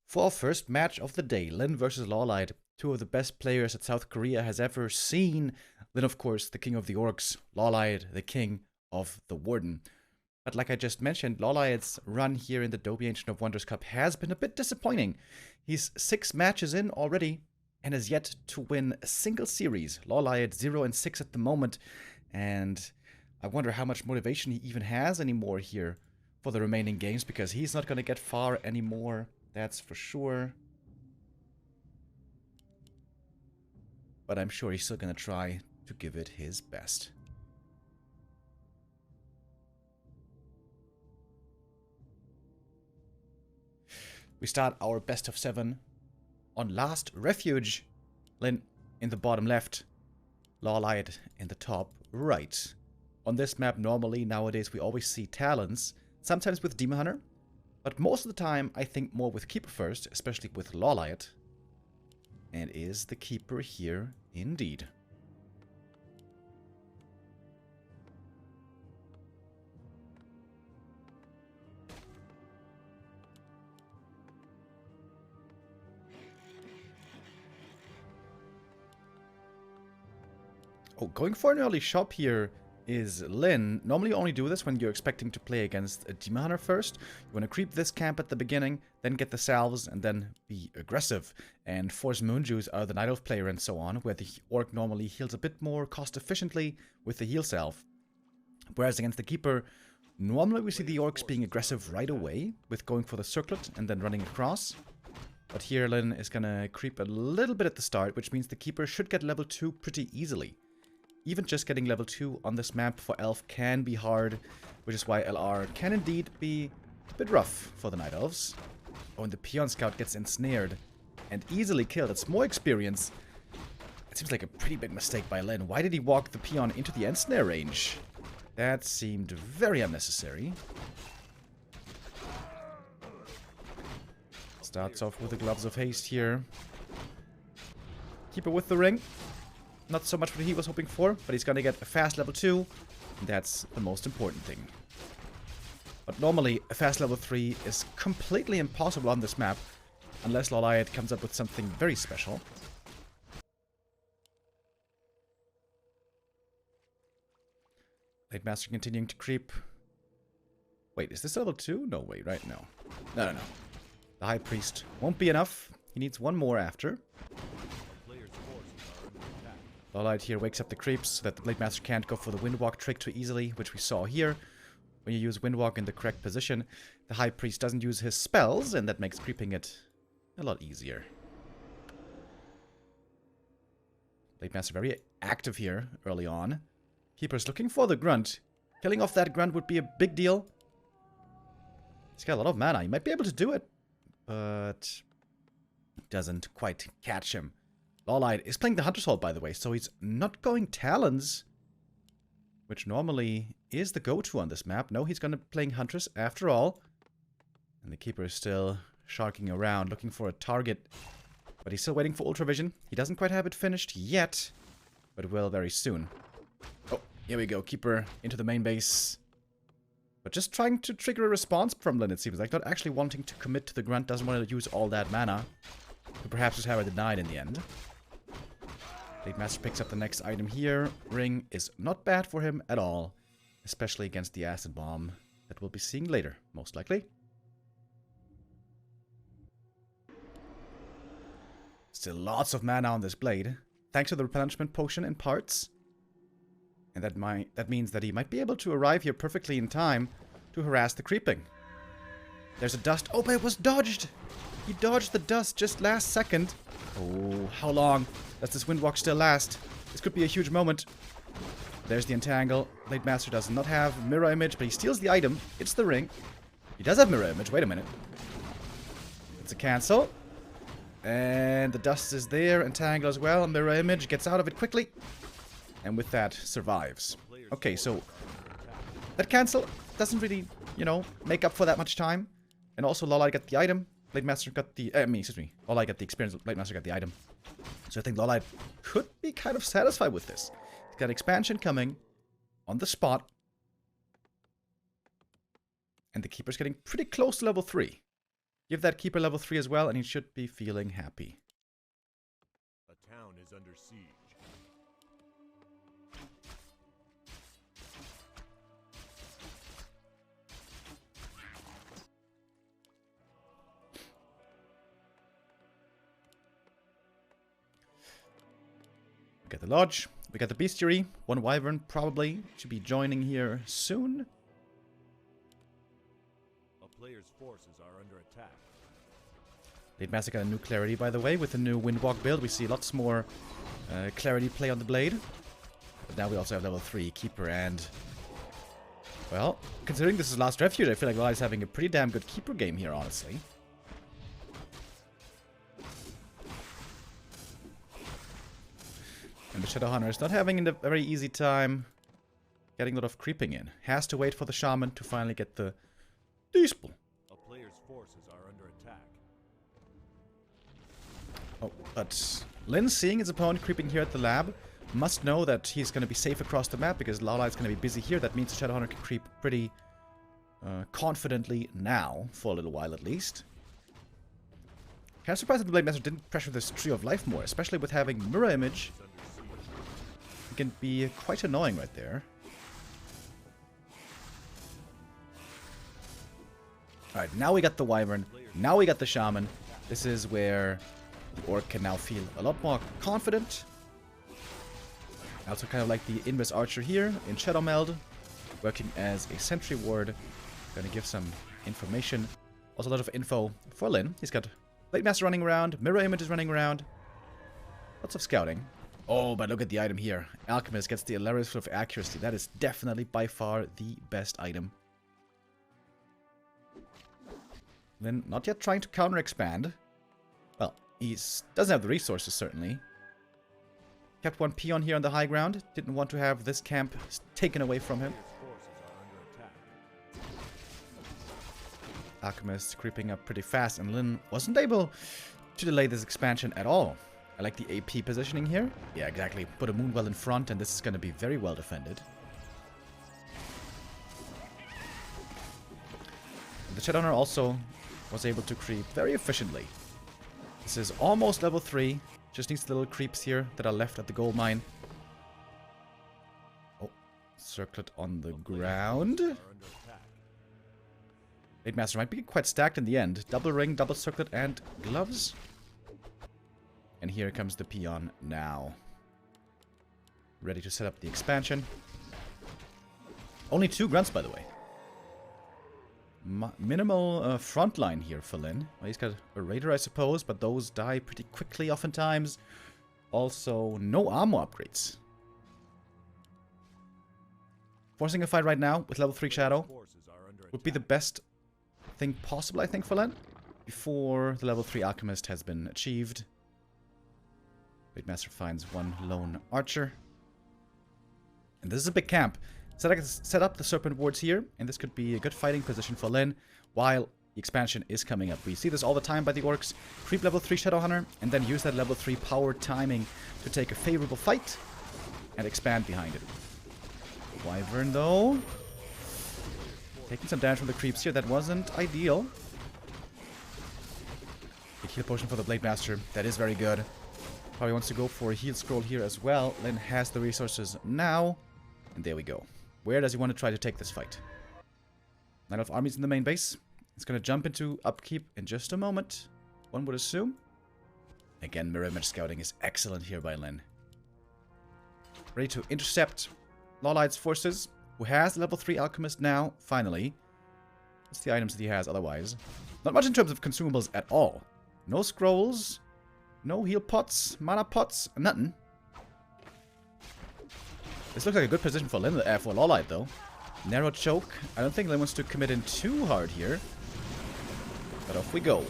For our first match of the day, Lin versus LawLiet, two of the best players that South Korea has ever seen. Lin, of course, the king of the orcs, LawLiet, the king of the warden. But like I just mentioned, LawLiet's run here in the Doubi Ancient of Wonders Cup has been a bit disappointing. He's 6 matches in already and has yet to win a single series. LawLiet 0-6 at the moment, and I wonder how much motivation he even has anymore here for the remaining games, because he's not going to get far anymore. That's for sure. But I'm sure he's still going to try to give it his best. We start our best of 7 on last Refuge. Lin in the bottom left, LawLiet in the top right. On this map, normally, nowadays, we always see Talons, sometimes with Demon Hunter. But most of the time, I think more with Keeper first, especially with LawLiet. And is the Keeper here indeed? Oh, going for an early shop here is Lin. Normally you only do this when you're expecting to play against a Demon Hunter first. You want to creep this camp at the beginning, then get the salves, and then be aggressive. And force Moonjuice out of the Night Elf player and so on, where the Orc normally heals a bit more cost efficiently with the heal salve. Whereas against the Keeper, normally we see the Orcs being aggressive right away, with going for the circlet and then running across. But here Lin is gonna creep a little bit at the start, which means the Keeper should get level 2 pretty easily. Even just getting level 2 on this map for Elf can be hard, which is why LR can indeed be a bit rough for the Night Elves. Oh, and the Peon Scout gets ensnared and easily killed. It's more experience. It seems like a pretty big mistake by Lin. Why did he walk the Peon into the ensnare range? That seemed very unnecessary. Starts off with the Gloves of Haste here. Keeper with the ring. Not so much what he was hoping for, but he's gonna get a fast level 2. And that's the most important thing. But normally, a fast level 3 is completely impossible on this map, unless LawLiet comes up with something very special. Blade Master continuing to creep. Wait, is this level 2? No way, right? No. No. The High Priest won't be enough. He needs one more after. LawLiet here wakes up the creeps so that the Blade Master can't go for the Windwalk trick too easily, which we saw here. When you use Windwalk in the correct position, the High Priest doesn't use his spells, and that makes creeping it a lot easier. Blade Master very active here early on. Keeper's looking for the Grunt. Killing off that Grunt would be a big deal. He's got a lot of mana. He might be able to do it, but doesn't quite catch him. LawLiet is playing the Hunter's Hold, by the way, so he's not going Talons, which normally is the go-to on this map. No, he's going to be playing Huntress after all. And the Keeper is still sharking around, looking for a target. But he's still waiting for Ultravision. He doesn't quite have it finished yet, but will very soon. Oh, here we go. Keeper into the main base. But just trying to trigger a response from Lin, it seems like. Not actually wanting to commit to the Grunt, doesn't want to use all that mana. To perhaps just have it denied in the end. Blade Master picks up the next item here. Ring is not bad for him at all, especially against the Acid Bomb that we'll be seeing later, most likely. Still lots of mana on this blade, thanks to the replenishment potion in parts. And that means that he might be able to arrive here perfectly in time to harass the creeping. There's a dust. Oh, but it was dodged! He dodged the dust just last second. Oh, how long does this Windwalk still last? This could be a huge moment. There's the Entangle. Blade Master does not have Mirror Image, but he steals the item. It's the ring. He does have Mirror Image. Wait a minute. It's a cancel. And the dust is there. Entangle as well. Mirror Image gets out of it quickly. And with that, survives. Okay, so that cancel doesn't really, you know, make up for that much time. And also, LawLiet got the item. Blade Master got the... LawLiet got the experience. Blade Master got the item. So I think LawLiet could be kind of satisfied with this. He's got expansion coming on the spot. And the Keeper's getting pretty close to level 3. Give that Keeper level 3 as well, and he should be feeling happy. A town is under siege. We got the Lodge. We got the Bestiary. One Wyvern probably should be joining here soon. A player's forces are under attack. Blade Master got a new Clarity, by the way, with the new Windwalk build. We see lots more Clarity play on the Blade. But now we also have level 3 Keeper and... Well, considering this is last Refuge, I feel like LawLiet's having a pretty damn good Keeper game here, honestly. And the Shadowhunter is not having a very easy time getting a lot of creeping in. Has to wait for the Shaman to finally get the Dispel. A player's forces are under attack. Oh, but Lin, seeing his opponent creeping here at the lab, must know that he's going to be safe across the map because LawLiet's going to be busy here. That means the Shadowhunter can creep pretty confidently now, for a little while at least. Kind of surprised that the Blade Master didn't pressure this Tree of Life more, especially with having Mirror Image. It can be quite annoying right there. Alright, now we got the Wyvern. Now we got the Shaman. This is where the Orc can now feel a lot more confident. I also kind of like the Invis Archer here in Shadow Meld, working as a Sentry Ward. Gonna give some information. Also a lot of info for Lin. He's got Blade Master running around, Mirror Image is running around. Lots of scouting. Oh, but look at the item here. Alchemist gets the Hilarious Foot of Accuracy. That is definitely by far the best item. Lin not yet trying to counter-expand. Well, he doesn't have the resources, certainly. Kept one peon here on the high ground. Didn't want to have this camp taken away from him. Alchemist creeping up pretty fast, and Lin wasn't able to delay this expansion at all. I like the AP positioning here. Yeah, exactly. Put a Moonwell in front, and this is going to be very well defended. The Shadowhunter also was able to creep very efficiently. This is almost level 3. Just needs the little creeps here that are left at the gold mine. Oh, circlet on the ground. Blade Master might be quite stacked in the end. Double ring, double circlet, and gloves. And here comes the peon now. Ready to set up the expansion. Only 2 grunts, by the way. Minimal front line here for Lin. Well, he's got a Raider, I suppose, but those die pretty quickly oftentimes. Also, no armor upgrades. Forcing a fight right now with level 3 Shadow would be the best thing possible, I think, for Lin, before the level 3 Alchemist has been achieved. Blade Master finds one lone archer. And this is a big camp. Set up the Serpent Wards here, and this could be a good fighting position for Lin while the expansion is coming up. We see this all the time by the Orcs. Creep level 3 Shadowhunter, and then use that level 3 power timing to take a favorable fight and expand behind it. Wyvern, though, taking some damage from the creeps here. That wasn't ideal. Big heal potion for the Blade Master. That is very good. Probably wants to go for a heal scroll here as well. Lin has the resources now. And there we go. Where does he want to try to take this fight? Knight of Armies in the main base. It's going to jump into upkeep in just a moment, one would assume. Again, Mirror Image scouting is excellent here by Lin. Ready to intercept LawLiet's forces, who has level 3 Alchemist now, finally. What's the items that he has otherwise? Not much in terms of consumables at all. No scrolls, no heal pots, mana pots, nothing. This looks like a good position for Lin, for LawLiet, though. Narrow choke. I don't think Lin wants to commit in too hard here. But off we go.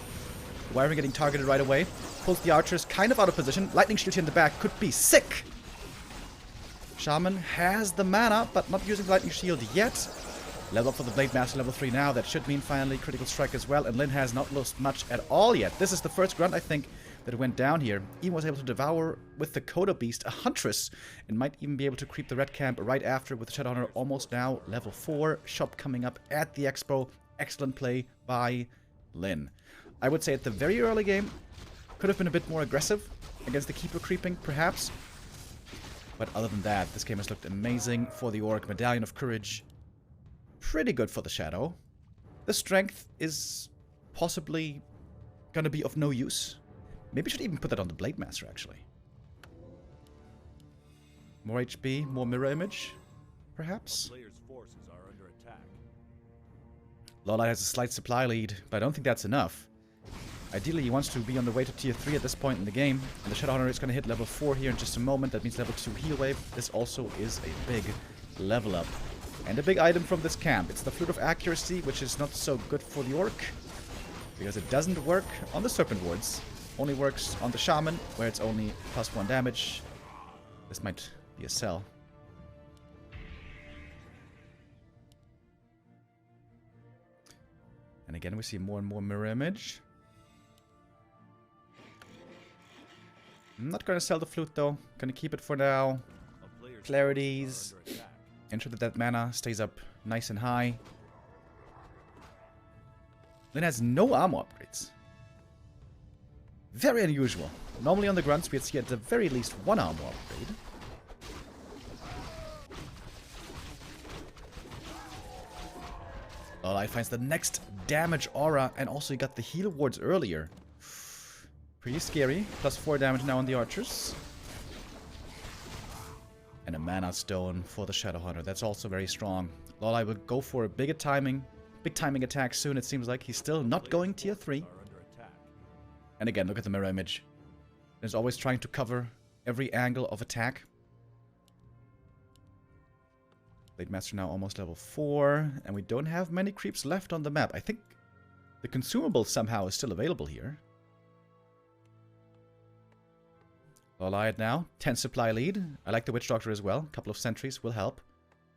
Wyvern getting targeted right away. Pulls the archers kind of out of position. Lightning shield here in the back could be sick. Shaman has the mana, but not using the lightning shield yet. Level up for the Blade Master, level 3 now. That should mean finally critical strike as well. And Lin has not lost much at all yet. This is the first grunt, I think, that went down here. Even was able to devour with the Coda Beast a Huntress, and might even be able to creep the red camp right after with the Shadowhunter almost now level 4. Shop coming up at the expo. Excellent play by Lin. I would say at the very early game, could have been a bit more aggressive against the Keeper creeping, perhaps. But other than that, this game has looked amazing for the Orc. Medallion of Courage, pretty good for the Shadow. The Strength is possibly gonna be of no use. Maybe I should even put that on the Blade Master, actually. More HP, more mirror image, perhaps? Players' forces are under attack. LawLiet has a slight supply lead, but I don't think that's enough. Ideally, he wants to be on the way to tier 3 at this point in the game. And the Shadowhunter is going to hit level 4 here in just a moment. That means level 2 heal wave. This also is a big level up. And a big item from this camp. It's the Flute of Accuracy, which is not so good for the Orc. Because it doesn't work on the Serpent Wards. Only works on the Shaman, where it's only +1 damage. This might be a sell. And again, we see more and more mirror image. I'm not gonna sell the flute though. Gonna keep it for now. Clarities. Ensure that mana stays up nice and high. Lyn has no armor upgrades. Very unusual. Normally on the grunts we'd see at the very least one armor upgrade. LawLiet finds the next damage aura, and also you got the heal wards earlier. Pretty scary. +4 damage now on the archers. And a mana stone for the Shadowhunter. That's also very strong. LawLiet will go for a big timing attack soon. It seems like he's still not going tier 3. And again, look at the mirror image. He's always trying to cover every angle of attack. Blade Master now almost level 4. And we don't have many creeps left on the map. I think the consumable somehow is still available here. LawLiet now, 10 supply lead. I like the Witch Doctor as well. A couple of sentries will help.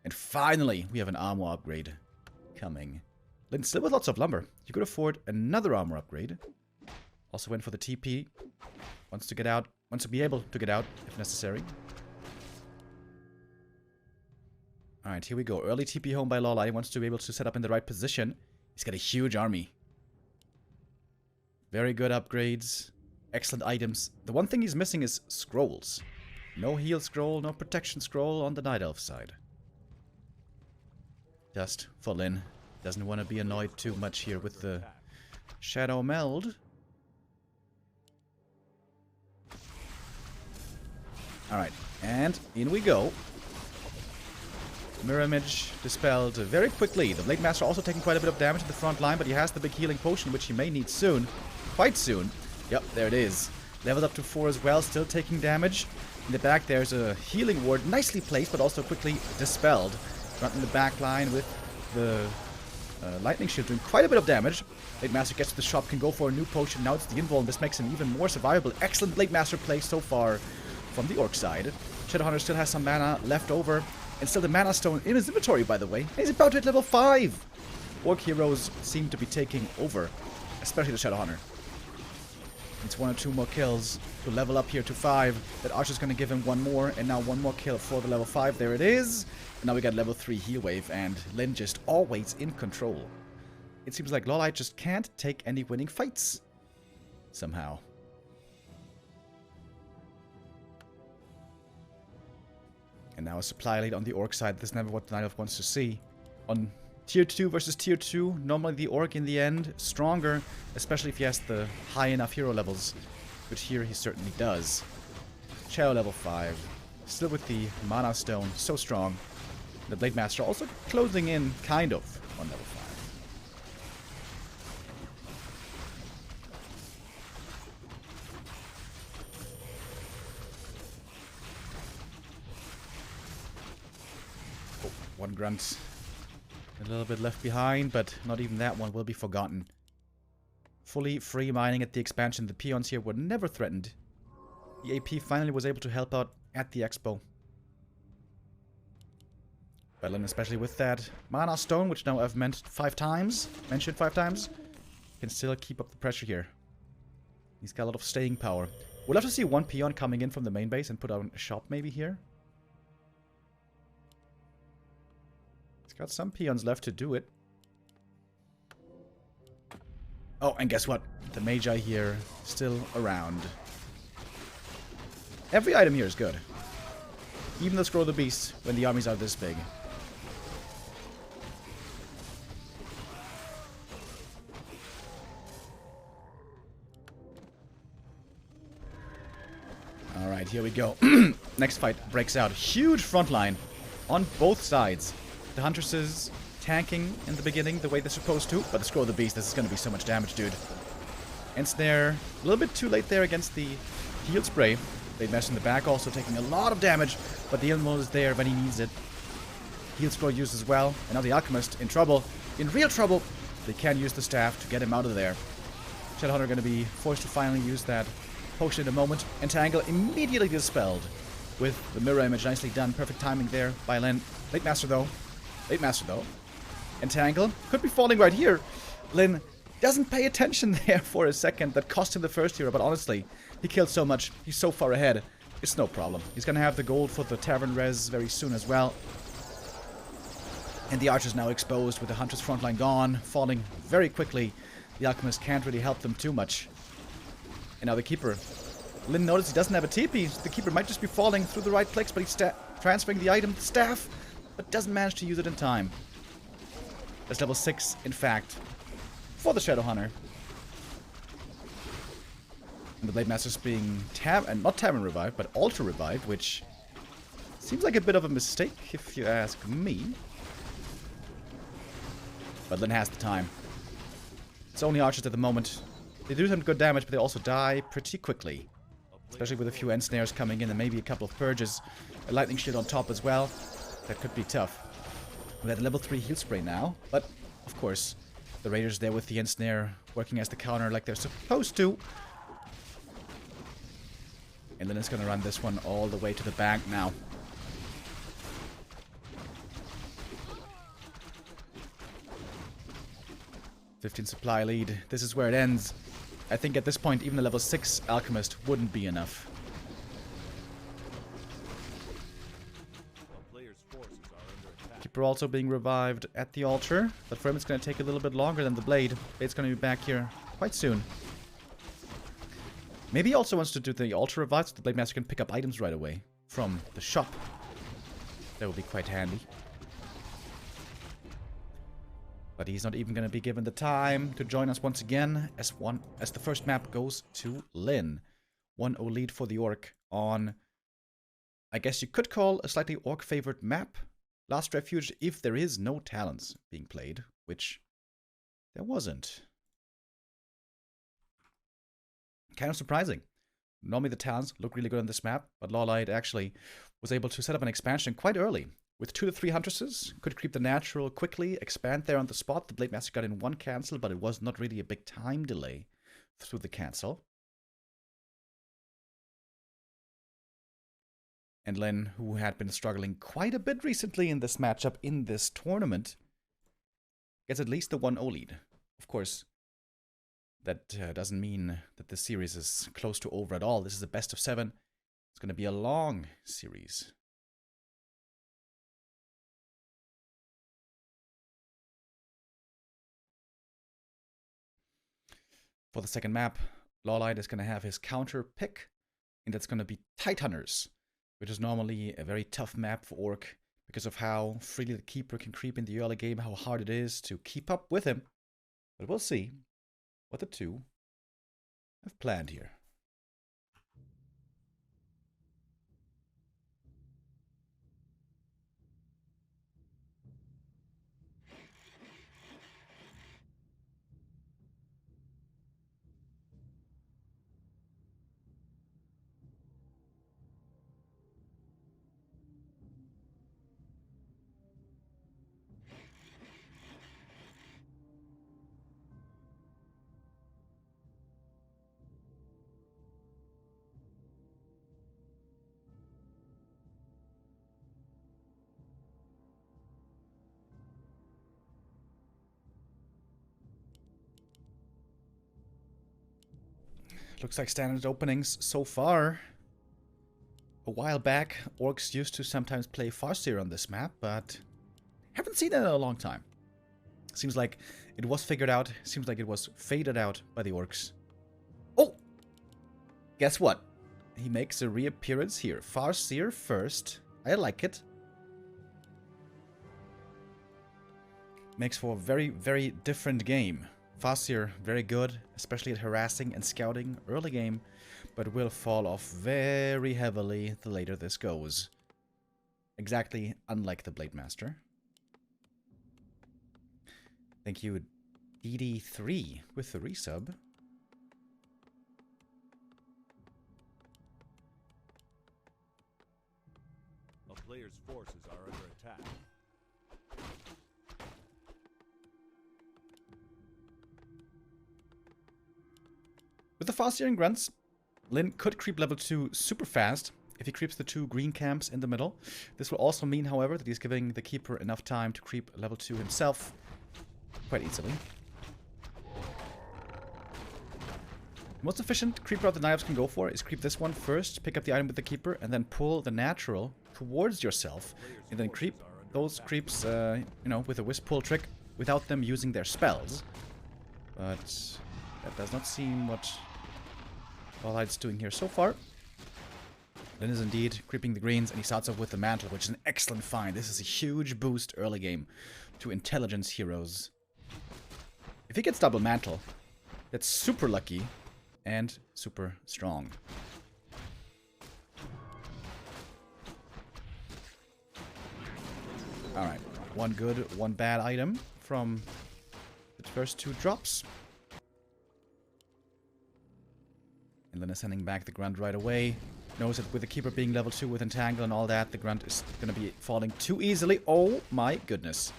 And finally, we have an armor upgrade coming. Lyn still with lots of lumber. You could afford another armor upgrade. Also went for the TP. Wants to get out. Wants to be able to get out if necessary. Alright, here we go. Early TP home by LawLiet. He wants to be able to set up in the right position. He's got a huge army. Very good upgrades. Excellent items. The one thing he's missing is scrolls. No heal scroll, no protection scroll on the Night Elf side. Just for Lyn. Doesn't want to be annoyed too much here with the Shadow Meld. Alright, and in we go. Mirror image dispelled very quickly. The Blade Master also taking quite a bit of damage at the front line, but he has the big healing potion, which he may need soon. Quite soon. Yep, there it is. Leveled up to 4 as well, still taking damage. In the back there's a healing ward, nicely placed, but also quickly dispelled. Front in the back line with the lightning shield doing quite a bit of damage. Blade Master gets to the shop, can go for a new potion. Now it's the invul, and this makes him even more survivable. Excellent Blade Master play so far from the Orc side. Shadowhunter still has some mana left over. And still the mana stone in his inventory, by the way. He's about to hit level 5. Orc heroes seem to be taking over, especially the Shadowhunter. It's 1 or 2 more kills to level up here to 5. That Archer's going to give him 1 more, and now 1 more kill for the level 5. There it is. And now we got level 3 heal wave, and Lyn just always in control. It seems like LawLiet just can't take any winning fights. Somehow. And now a supply lead on the Orc side. That's never what the Night Elf wants to see. On tier 2 versus tier 2, normally the Orc in the end stronger, especially if he has the high enough hero levels, which here he certainly does. Shadow level 5, still with the Mana Stone, so strong. The Blade Master also closing in, kind of, on level 5. Oh, 1 grunt. A little bit left behind, but not even that one will be forgotten. Fully free mining at the expansion. The peons here were never threatened. The AP finally was able to help out at the expo. Lyn, especially with that Mana Stone, which now I've mentioned 5 times, can still keep up the pressure here. He's got a lot of staying power. We'll have to see 1 peon coming in from the main base and put on a shop maybe here. Got some peons left to do it. Oh, and guess what? The Magi here, still around. Every item here is good. Even the Scroll of the Beast, when the armies are this big. Alright, here we go. Next fight breaks out. Huge front line on both sides. The Huntresses tanking in the beginning the way they're supposed to, but the Scroll of the Beast, this is going to be so much damage, dude. Ensnare, a little bit too late there against the heal spray. They mess in the back, also taking a lot of damage, but the Ilmo is there when he needs it. Heal scroll used as well, and now the Alchemist in trouble. In real trouble! They can use the staff to get him out of there. Shadowhunter going to be forced to finally use that potion in a moment. Entangle immediately dispelled with the mirror image. Nicely done. Perfect timing there by Len. Late Master though. Entangle. Could be falling right here. Lin doesn't pay attention there for a second. That cost him the first hero, but honestly, he killed so much. He's so far ahead. It's no problem. He's going to have the gold for the Tavern Res very soon as well. And the Archer's now exposed with the Hunter's frontline gone, falling very quickly. The Alchemist can't really help them too much. And now the Keeper. Lin noticed he doesn't have a TP. The Keeper might just be falling through the right clicks, but he's transferring the item, the staff, but doesn't manage to use it in time. That's level 6, in fact, for the Shadowhunter. And the Blade Master's being not Tavern revived, but Altar revived, which seems like a bit of a mistake, if you ask me. But Lin has the time. It's only archers at the moment. They do some good damage, but they also die pretty quickly. Especially with a few Ensnares coming in and maybe a couple of Purges. A Lightning Shield on top as well. That could be tough. We got a level 3 heal spray now, but of course, the Raiders there with the Ensnare working as the counter like they're supposed to. And then it's gonna run this one all the way to the bank now. 15 supply lead. This is where it ends. I think at this point, even the level 6 Alchemist wouldn't be enough. Keeper also being revived at the altar, but for him it's going to take a little bit longer than the Blade. Blade's going to be back here quite soon. Maybe he also wants to do the altar revive so the Blade Master can pick up items right away from the shop. That would be quite handy. But he's not even going to be given the time to join us once again as the first map goes to Lin. 1-0 lead for the Orc on, I guess you could call a slightly Orc-favored map. Last Refuge, if there is no talents being played, which there wasn't. Kind of surprising. Normally the talents look really good on this map, but LawLiet actually was able to set up an expansion quite early. With 2 to 3 Huntresses, could creep the natural quickly, expand there on the spot. The Blade Master got in 1 cancel, but it was not really a big time delay through the cancel. And Len, who had been struggling quite a bit recently in this matchup, in this tournament, gets at least the 1-0 lead. Of course, that doesn't mean that this series is close to over at all. This is a best of 7. It's going to be a long series. For the second map, LawLiet is going to have his counter pick, and that's going to be Tidehunters, which is normally a very tough map for Orc because of how freely the Keeper can creep in the early game, how hard it is to keep up with him. But we'll see what the two have planned here. Looks like standard openings so far. A while back, Orcs used to sometimes play CORSAIR on this map, but haven't seen that in a long time. Seems like it was figured out. Seems like it was faded out by the orcs. Oh! Guess what? He makes a reappearance here. CORSAIR first. I like it. Makes for a very, very different game. CORSAIR, very good, especially at harassing and scouting early game, but will fall off very heavily the later this goes. Exactly unlike the Blade Master. Thank you, DD3, with the resub. A player's forces are under attack. With the CORSAIR and Grunts, Lyn could creep level 2 super fast if he creeps the 2 green camps in the middle. This will also mean, however, that he's giving the Keeper enough time to creep level 2 himself quite easily. The most efficient creep route the Knives can go for is creep this one first, pick up the item with the Keeper, and then pull the natural towards yourself, and then creep those creeps, you know, with a wisp pull trick without them using their spells. But that does not seem what LawLiet's doing here so far. Lyn is indeed creeping the greens, and he starts off with the mantle, which is an excellent find. This is a huge boost early game to intelligence heroes. If he gets double mantle, that's super lucky and super strong. Alright, one good, one bad item from the first 2 drops. And then is sending back the Grunt right away. Knows that with the Keeper being level 2 with Entangle and all that, the Grunt is going to be falling too easily. Oh my goodness.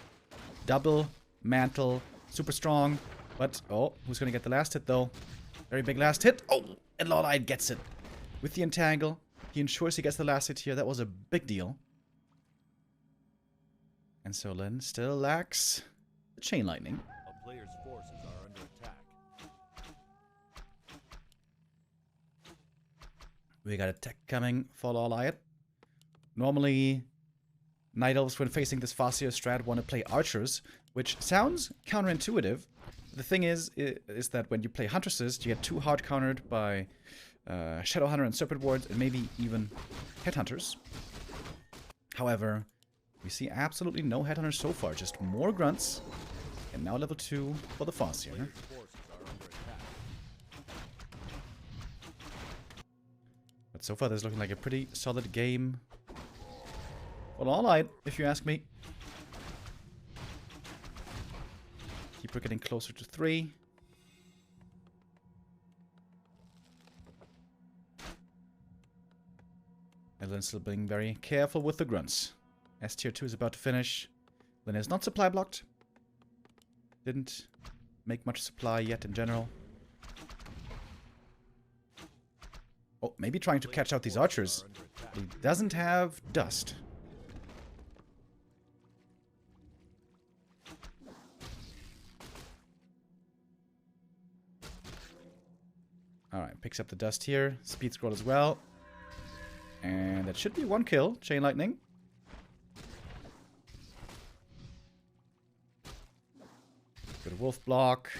Double mantle, super strong. But, oh, who's going to get the last hit though? Very big last hit. Oh, and LawLiet gets it. With the Entangle, he ensures he gets the last hit here. That was a big deal. And so Lyn still lacks the Chain Lightning. A player's forces are under attack. We got a tech coming for LawLiet. Normally, Night Elves, when facing this CORSAIR strat, want to play archers, which sounds counterintuitive. The thing is that when you play Huntresses, you get 2 hard countered by Shadowhunter and Serpent Wards, and maybe even Headhunters. However, we see absolutely no Headhunters so far, just more Grunts, and now level 2 for the CORSAIR. Player's forces are under attack. But so far, this is looking like a pretty solid game for LawLiet, if you ask me. Keeper getting closer to 3. And Lyn still being very careful with the Grunts. S tier 2 is about to finish. Lyn is not supply blocked. Didn't make much supply yet in general. Oh, maybe trying to catch out these archers. He doesn't have dust. Alright, picks up the dust here. Speed scroll as well. And that should be 1 kill. Chain Lightning. Good wolf block.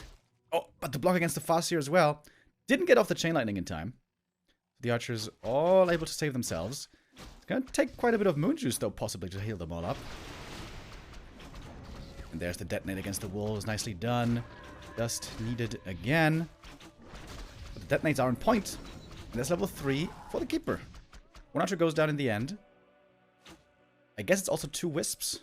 Oh, but the block against the CORSAIR as well. Didn't get off the Chain Lightning in time. The archers all able to save themselves. It's gonna take quite a bit of moon juice though, possibly, to heal them all up. And there's the detonate against the wolves. Nicely done. Dust needed again. But the detonates are on point. And that's level 3 for the Keeper. 1 archer goes down in the end. I guess it's also 2 wisps.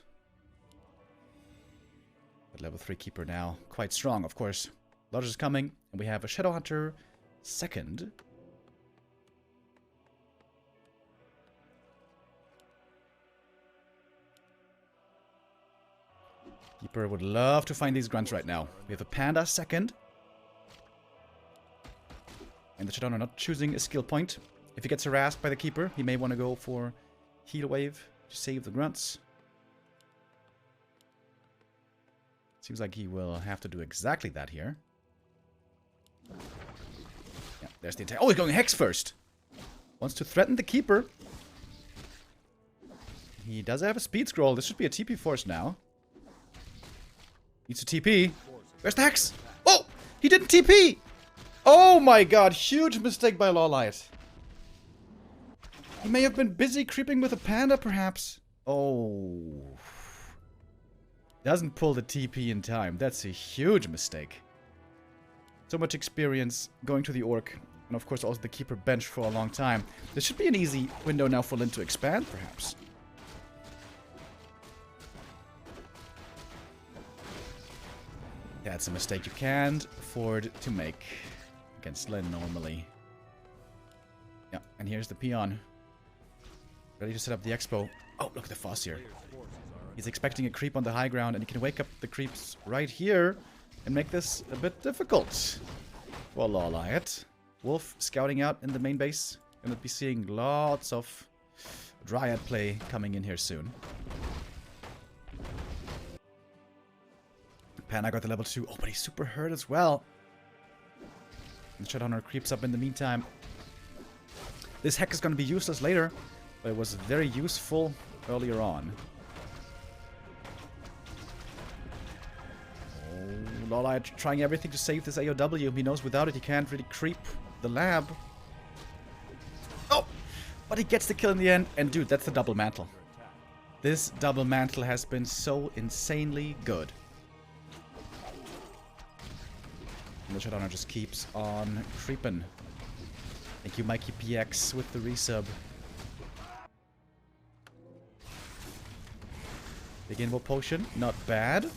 But level 3 Keeper now. Quite strong, of course. Lodge is coming. And we have a Shadowhunter second. Keeper would love to find these grunts right now. We have a Panda second. And the Shadowhunter not choosing a skill point. If he gets harassed by the Keeper, he may want to go for Heal Wave to save the grunts. Seems like he will have to do exactly that here. Yeah, there's the attack. Oh, he's going Hex first. Wants to threaten the Keeper. He does have a speed scroll. This should be a TP force now. Needs to TP. Where's the Hex? Oh! He didn't TP! Oh my god, huge mistake by LawLiet. He may have been busy creeping with a panda, perhaps. Oh. Doesn't pull the TP in time. That's a huge mistake. So much experience going to the Orc. And of course also the Keeper bench for a long time. This should be an easy window now for Lin to expand, perhaps. That's a mistake you can't afford to make against Lin normally. Yeah, and here's the peon. Ready to set up the expo. Oh, look at the Fossier. He's expecting a creep on the high ground, and he can wake up the creeps right here and make this a bit difficult for LawLiet. Wolf scouting out in the main base. Gonna be seeing lots of Dryad play coming in here soon. Panda got the level 2. Oh, but he's super hurt as well. And Shadowhunter creeps up in the meantime. This hack is gonna be useless later, but it was very useful earlier on. Oh, LawLiet trying everything to save this AOW. He knows without it he can't really creep the lab. Oh! But he gets the kill in the end. And dude, that's the double mantle. This double mantle has been so insanely good. And the Shadowhunter just keeps on creeping. Thank you, Mikey PX, with the resub. Big invo potion, not bad.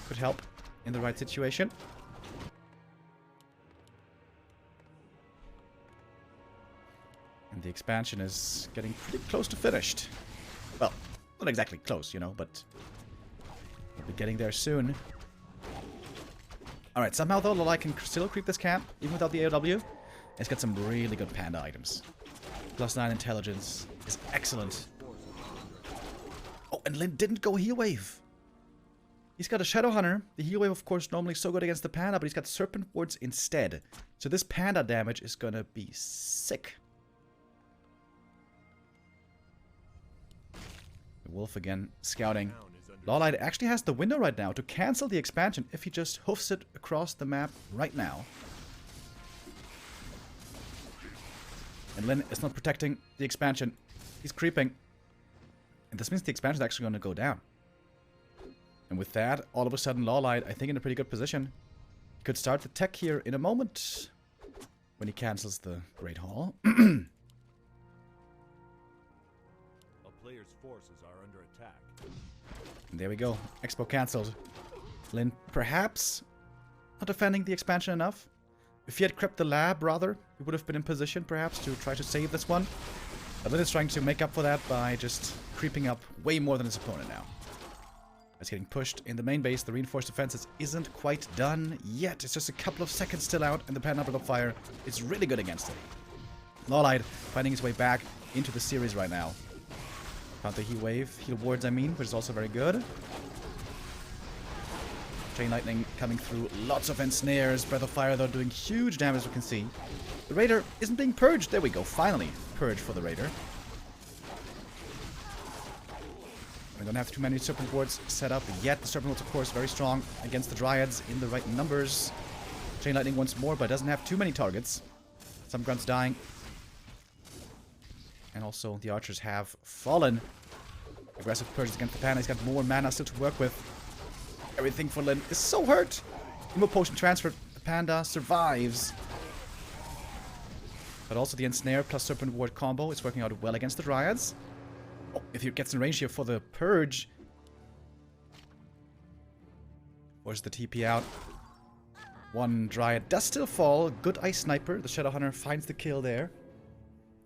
Could help in the right situation. And the expansion is getting pretty close to finished. Well, not exactly close, you know, but we'll be getting there soon. Alright, somehow though, LawLiet can still creep this camp, even without the AOW. It's got some really good panda items. +9 intelligence is excellent. Oh, and Lin didn't go heal wave. He's got a Shadowhunter. The heal wave, of course, normally so good against the panda, but he's got serpent wards instead. So this panda damage is gonna be sick. The wolf again, scouting. LawLiet actually has the window right now to cancel the expansion if he just hoofs it across the map right now. And Lin is not protecting the expansion. He's creeping. And this means the expansion is actually going to go down. And with that, all of a sudden, LawLiet, I think, in a pretty good position. He could start the tech here in a moment when he cancels the Great Hall. A player's forces are under attack. And there we go. Expo cancelled. Lin perhaps not defending the expansion enough. If he had crept the lab, rather, he would have been in position, perhaps, to try to save this one. But Lin is trying to make up for that by just creeping up way more than his opponent now. He's getting pushed in the main base. The reinforced defenses isn't quite done yet. It's just a couple of seconds still out, and the Panda Breath of Fire is really good against it. LawLiet finding his way back into the series right now. Found the heal wave, heal wards I mean, which is also very good. Chain Lightning coming through, lots of ensnares. Breath of Fire though doing huge damage, as we can see. The Raider isn't being purged. There we go, finally purged for the Raider. We don't have too many Serpent Wards set up yet. The Serpent Wards, of course, very strong against the Dryads in the right numbers. Chain Lightning once more, but doesn't have too many targets. Some grunts dying. And also, the archers have fallen. Aggressive purges against the Panda. He's got more mana still to work with. Everything for Lin is so hurt. Emo potion transferred. The Panda survives. But also the Ensnare plus Serpent Ward combo is working out well against the Dryads. Oh, if he gets in range here for the Purge. Forces the TP out. One Dryad does still fall. Good Ice Sniper. The Shadowhunter finds the kill there.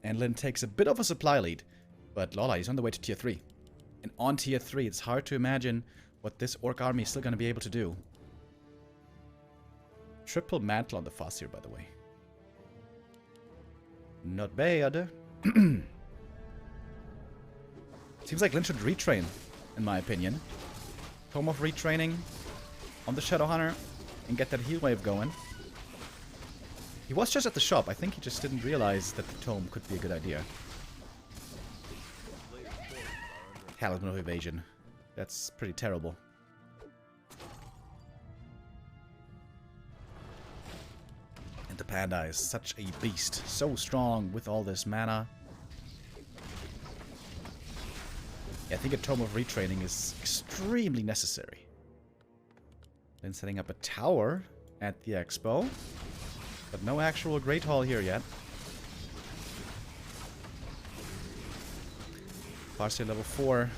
And Lin takes a bit of a supply lead. But LawLiet is on the way to tier 3. And on tier 3, it's hard to imagine what this Orc army is still going to be able to do. Triple Mantle on the Fossier, by the way. Not bad. Seems like Lin should retrain, in my opinion. Tome of retraining on the Shadowhunter and get that heal wave going. He was just at the shop. I think he just didn't realize that the tome could be a good idea. Talisman of Evasion. That's pretty terrible. And the panda is such a beast. So strong with all this mana. Yeah, I think a Tome of Retraining is extremely necessary. Then setting up a tower at the expo. But no actual Great Hall here yet. CORSAIR level 4.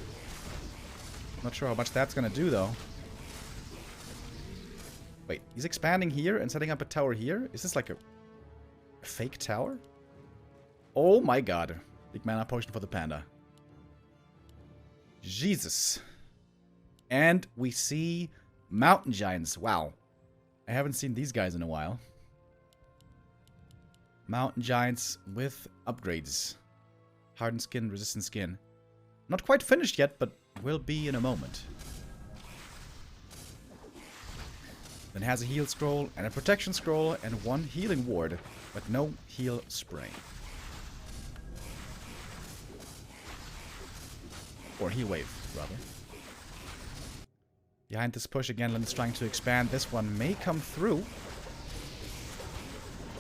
Not sure how much that's gonna do though. Wait, he's expanding here and setting up a tower here? Is this like a fake tower? Oh my god. Big mana potion for the panda. Jesus. And we see mountain giants. Wow. I haven't seen these guys in a while. Mountain giants with upgrades. Hardened skin, resistant skin. Not quite finished yet, but will be in a moment. Then has a heal scroll and a protection scroll and one healing ward, but no heal spray. Or heal wave, rather. Behind this push again, Lynn is trying to expand. This one may come through.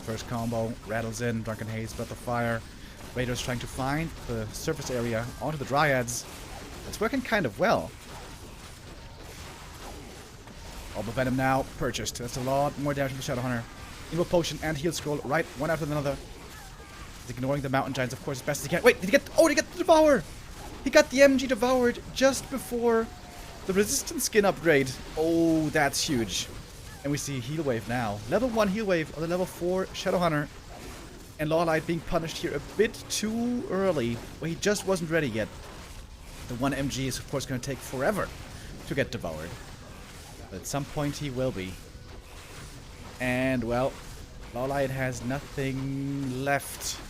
First combo, rattles in, Drunken Haze, Breath of Fire. Raiders trying to find the surface area onto the Dryads. It's working kind of well. Orb of Venom now purchased. That's a lot more damage from the Shadowhunter. Evil Potion and Heal Scroll right one after another. He's ignoring the Mountain Giants, of course, as best as he can. Wait, did he get... Oh, did he get the Devour? He got the MG devoured just before the Resistance skin upgrade. Oh, that's huge. And we see Heal Wave now. Level 1 Heal Wave on the level 4 Shadowhunter. And LawLiet being punished here a bit too early. Well, he just wasn't ready yet. The 1 MG is, of course, going to take forever to get devoured. But at some point, he will be. And, well, LawLiet has nothing left.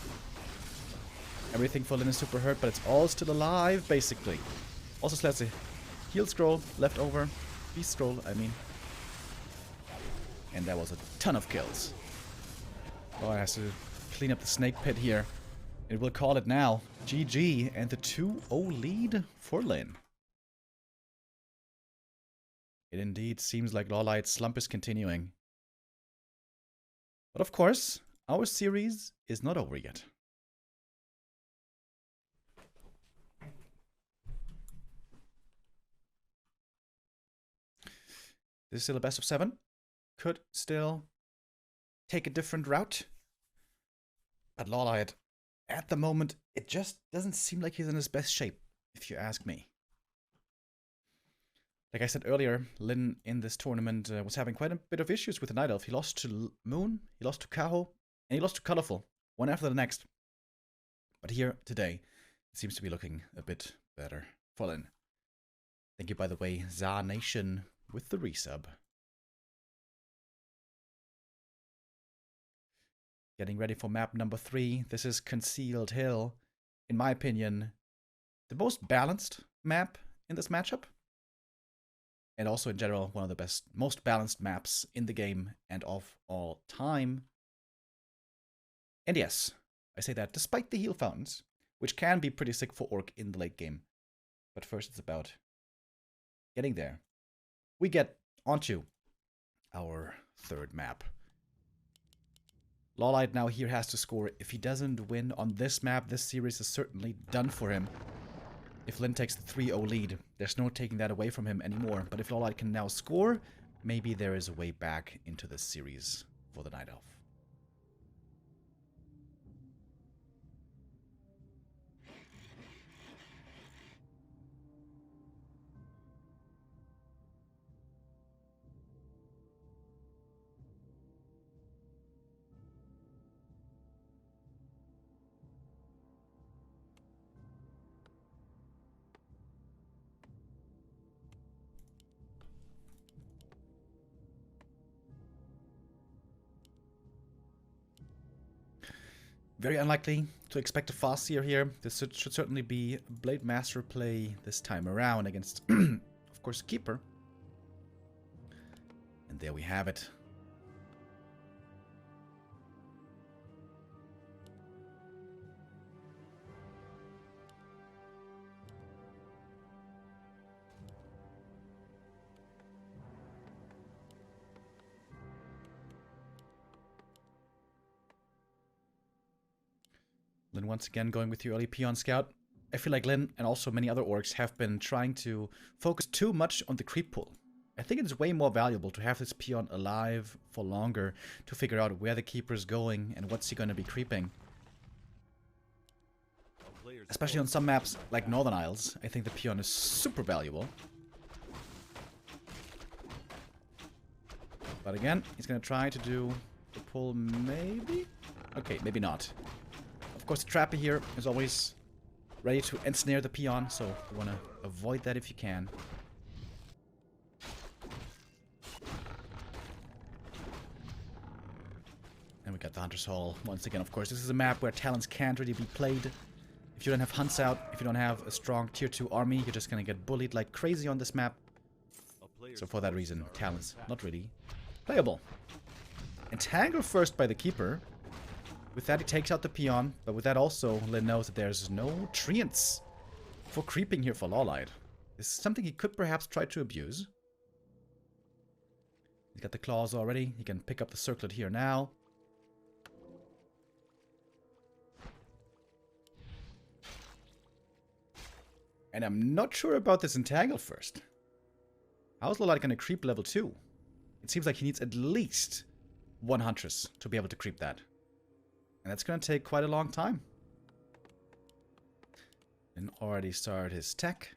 Everything for Lynn is super hurt, but it's all still alive, basically. Also, still has a heal scroll left over. Beast scroll, I mean. And that was a ton of kills. LawLiet has to clean up the snake pit here. It will call it now. GG, and the 2-0 lead for Lynn. It indeed seems like LawLiet's slump is continuing. But of course, our series is not over yet. This is still a best of 7. Could still take a different route. But LawLiet, at the moment, it just doesn't seem like he's in his best shape, if you ask me. Like I said earlier, Lynn in this tournament was having quite a bit of issues with the Night Elf. He lost to Moon, he lost to Kaho, and he lost to Colorful, one after the next. But here, today, it seems to be looking a bit better for Lynn. Thank you, by the way, Zar Nation, with the resub. Getting ready for map number 3. This is Concealed Hill. In my opinion, the most balanced map in this matchup. And also, in general, one of the most balanced maps in the game and of all time. And yes, I say that despite the heal fountains, which can be pretty sick for Orc in the late game. But first, it's about getting there. We get onto our third map. LawLiet now here has to score. If he doesn't win on this map, this series is certainly done for him. If Lynn takes the 3-0 lead, there's no taking that away from him anymore. But if LawLiet can now score, maybe there is a way back into this series for the Night Elf. Very unlikely to expect a Farseer here. This should certainly be Blade Master play this time around against, of course, Keeper. And there we have it. Lin once again going with the early peon scout. I feel like Lin and also many other orcs have been trying to focus too much on the creep pool. I think it is way more valuable to have this peon alive for longer to figure out where the keeper is going and what's he going to be creeping. Especially on some maps like Northern Isles, I think the peon is super valuable. But again, he's going to try to do the pull maybe? Okay, maybe not. Of course, the trapper here is always ready to ensnare the peon, so you want to avoid that if you can. And we got the Hunter's Hall once again. Of course, this is a map where talents can't really be played. If you don't have hunts out, if you don't have a strong tier 2 army, you're just going to get bullied like crazy on this map. So for that reason, talents not really playable. Entangle first by the keeper. With that, he takes out the peon, but with that also, Lin knows that there's no treants for creeping here for LawLiet. This is something he could perhaps try to abuse. He's got the claws already. He can pick up the circlet here now. And I'm not sure about this entangle first. How is LawLiet going to creep level 2? It seems like he needs at least one Huntress to be able to creep that. And that's going to take quite a long time. And already started his tech.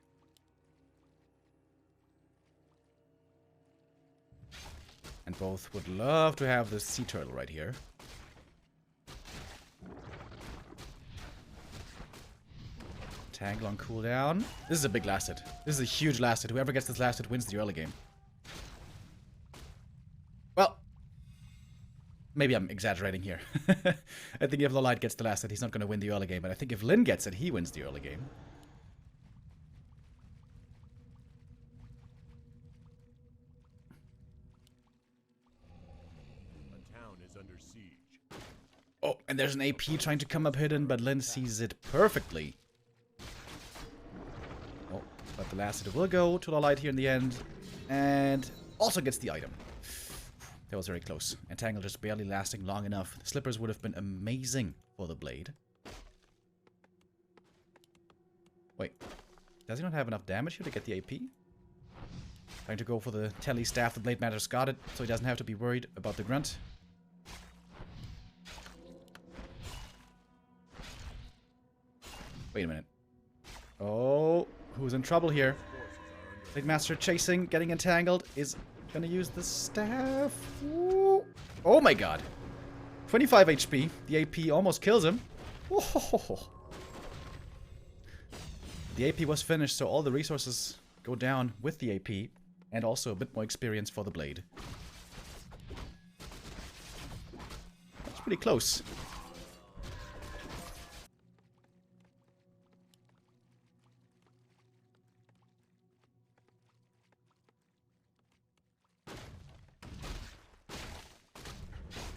And both would love to have this sea turtle right here. Tangle on cooldown. This is a big last hit. This is a huge last hit. Whoever gets this last hit wins the early game. Well, maybe I'm exaggerating here. I think if LawLiet gets the last hit, he's not going to win the early game. But I think if Lin gets it, he wins the early game. A town is under siege. Oh, and there's an AP trying to come up hidden, but Lin sees it perfectly. Oh, but the last hit will go to LawLiet here in the end. And also gets the item. That was very close. Entangle just barely lasting long enough. The slippers would have been amazing for the blade. Wait. Does he not have enough damage here to get the AP? Trying to go for the telly staff. The blade matters got it, so he doesn't have to be worried about the grunt. Wait a minute. Oh, who's in trouble here? Blade Master chasing, getting entangled, is gonna use the staff. Ooh. Oh my god. 25 HP. The AP almost kills him. Oh. The AP was finished, so all the resources go down with the AP. And also a bit more experience for the blade. That's pretty close.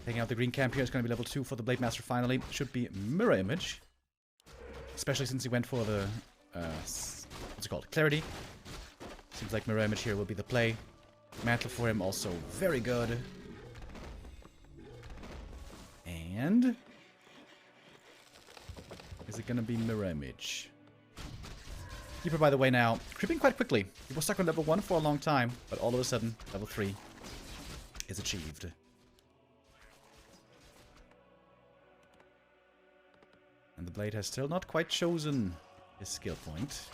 Taking out the green camp here is going to be level 2 for the Blade Master finally. Should be Mirror Image. Especially since he went for the... what's it called? Clarity. Seems like Mirror Image here will be the play. Mantle for him also very good. And... is it going to be Mirror Image? Keeper, by the way, now creeping quite quickly. He was stuck on level 1 for a long time, but all of a sudden, level 3 is achieved. And the blade has still not quite chosen his skill point.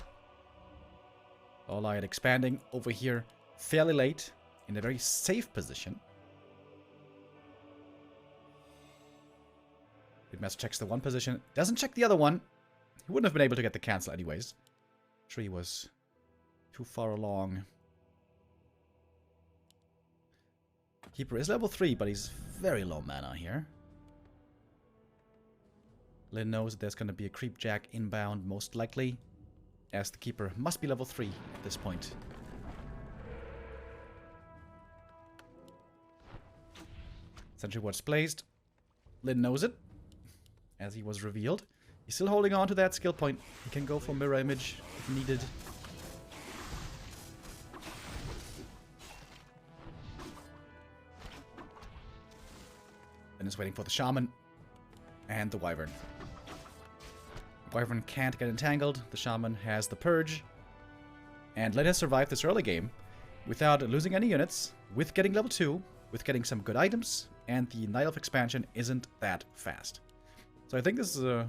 LawLiet expanding over here fairly late in a very safe position. Pitmaster checks the one position, doesn't check the other one. He wouldn't have been able to get the cancel anyways. Tree was too far along. Keeper is level 3, but he's very low mana here. Lin knows that there's going to be a creep jack inbound, most likely, as the keeper must be level 3 at this point. Sentry Ward's placed. Lin knows it, as he was revealed. He's still holding on to that skill point. He can go for Mirror Image if needed. Then is waiting for the Shaman and the Wyvern. Wyvern can't get entangled. The Shaman has the Purge. And Lyn has survived this early game without losing any units, with getting level 2, with getting some good items, and the Night Elf expansion isn't that fast. So I think this is a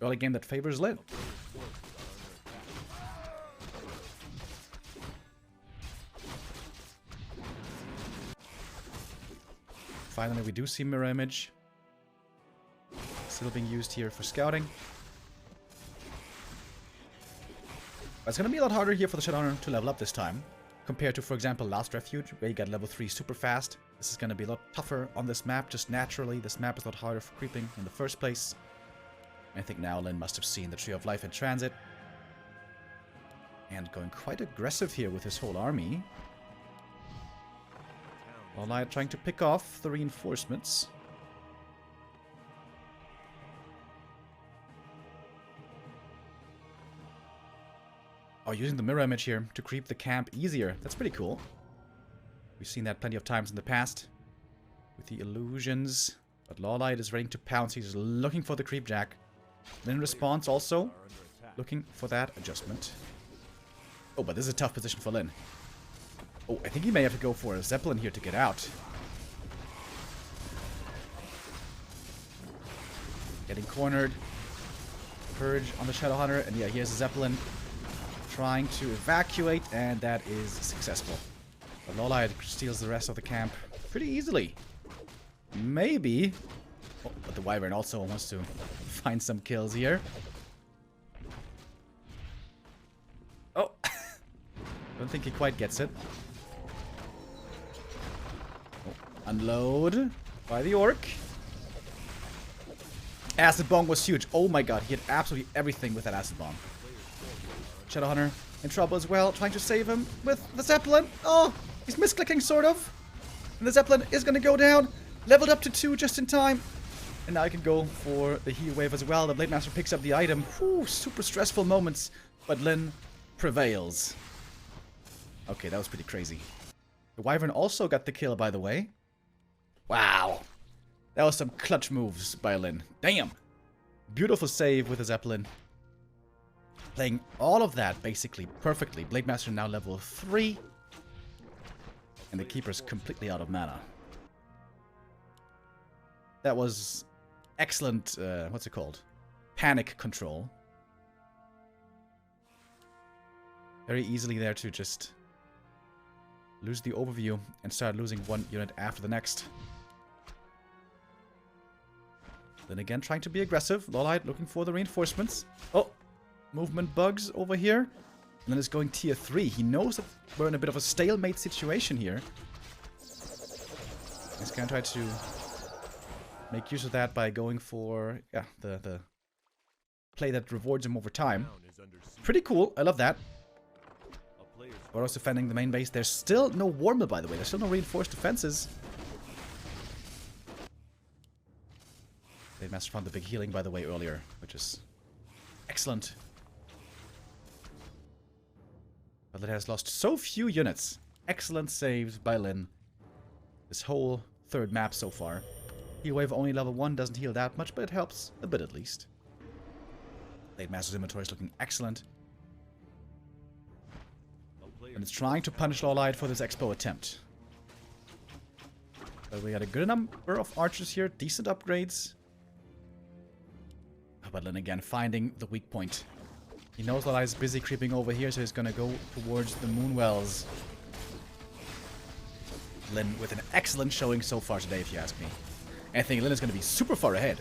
early game that favors Lyn. Finally, we do see Mirror Image. Still being used here for scouting. But it's going to be a lot harder here for the Shadowhunter to level up this time, compared to, for example, last Refuge, where you got level 3 super fast. This is going to be a lot tougher on this map, just naturally. This map is a lot harder for creeping in the first place. I think now Lyn must have seen the Tree of Life in transit. And going quite aggressive here with his whole army. LawLiet trying to pick off the reinforcements. Oh, using the mirror image here to creep the camp easier. That's pretty cool. We've seen that plenty of times in the past with the illusions. But LawLiet is ready to pounce. He's looking for the creep jack. Then in response also looking for that adjustment. Oh, but this is a tough position for Lyn. Oh, I think he may have to go for a Zeppelin here to get out. Getting cornered. Purge on the Shadowhunter. And yeah, here's a Zeppelin trying to evacuate, and that is successful. But LawLiet steals the rest of the camp pretty easily. Maybe. Oh, but the Wyvern also wants to find some kills here. Oh. Don't think he quite gets it. Oh, unload by the Orc. Acid Bomb was huge. Oh my god, he had absolutely everything with that Acid Bomb. Shadowhunter in trouble as well, trying to save him with the Zeppelin. Oh, he's misclicking, sort of. And the Zeppelin is going to go down. Leveled up to 2 just in time. And now I can go for the heal wave as well. The Blade Master picks up the item. Whew, super stressful moments. But Lyn prevails. Okay, that was pretty crazy. The Wyvern also got the kill, by the way. Wow. That was some clutch moves by Lyn. Damn. Beautiful save with the Zeppelin. Playing all of that basically perfectly. Blade Master now level 3. And the Keeper's completely out of mana. That was excellent, what's it called? Panic control. Very easily there to just lose the overview and start losing one unit after the next. Then again, trying to be aggressive. LawLiet looking for the reinforcements. Oh! Movement bugs over here. And then it's going tier 3. He knows that we're in a bit of a stalemate situation here. He's going to try to make use of that by going for, yeah, the play that rewards him over time. Pretty cool. I love that. We're also defending the main base. There's still no war mill, by the way. There's still no reinforced defenses. They master found the big healing, by the way, earlier, which is excellent. But it has lost so few units. Excellent saves by Lyn. This whole third map so far. Heal wave only level 1 doesn't heal that much, but it helps a bit at least. Blade Master's inventory is looking excellent. And it's trying to punish LawLiet for this expo attempt. But we got a good number of archers here, decent upgrades. But Lyn again finding the weak point. He knows LawLiet is busy creeping over here, so he's gonna go towards the Moonwells. Lyn with an excellent showing so far today, if you ask me. And I think Lyn is gonna be super far ahead.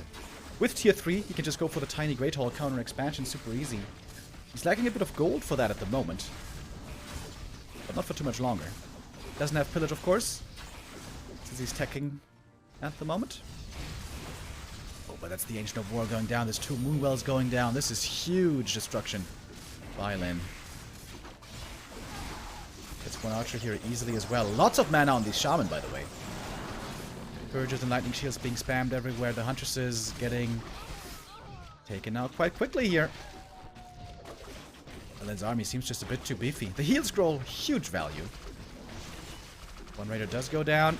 With tier 3, he can just go for the tiny Great Hall counter expansion super easy. He's lacking a bit of gold for that at the moment. But not for too much longer. Doesn't have pillage, of course, since he's teching at the moment. Oh, but that's the Ancient of War going down. There's 2 Moonwells going down. This is huge destruction by Lyn. Gets 1 archer here easily as well. Lots of mana on these Shaman, by the way. Purges and Lightning Shields being spammed everywhere. The Huntresses getting taken out quite quickly here. Lyn's army seems just a bit too beefy. The heal scroll, huge value. 1 raider does go down.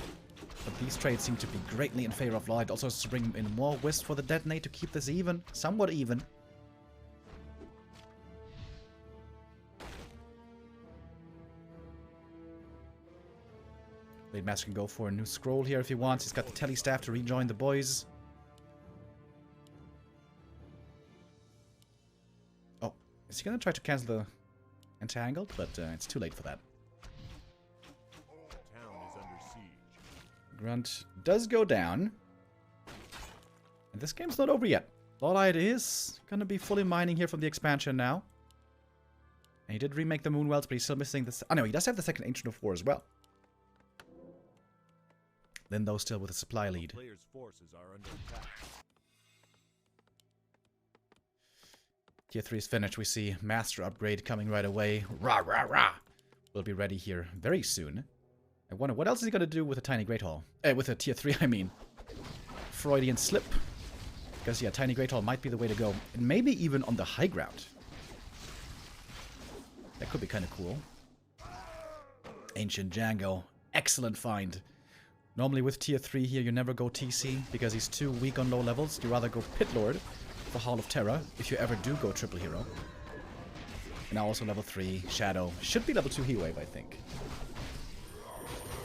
But these trades seem to be greatly in favor of LawLiet. Also to bring in more Wisp for the Detonate to keep this even. Somewhat even. Blade Master can go for a new scroll here if he wants. He's got the Telly Staff to rejoin the boys. Oh, is he going to try to cancel the Entangled? But it's too late for that. Town is under siege. Grunt does go down. And this game's not over yet. LawLiet is going to be fully mining here from the expansion now. And he did remake the Moonwells, but he's still missing this. Oh no, he does have the second Ancient of War as well. Then though still with a supply lead. Players' forces are under attack. Tier 3 is finished. We see Master upgrade coming right away. Rah, rah, rah. We'll be ready here very soon. I wonder what else is he going to do with a Tiny Great Hall? With a Tier 3, I mean. Freudian slip. Because, yeah, Tiny Great Hall might be the way to go. And maybe even on the high ground. That could be kind of cool. Ancient Django. Excellent find. Normally with Tier 3 here, you never go TC because he's too weak on low levels. You rather go Pit Lord for Hall of Terror if you ever do go triple hero. And now also level 3, Shadow. Should be level 2 Heat Wave, I think.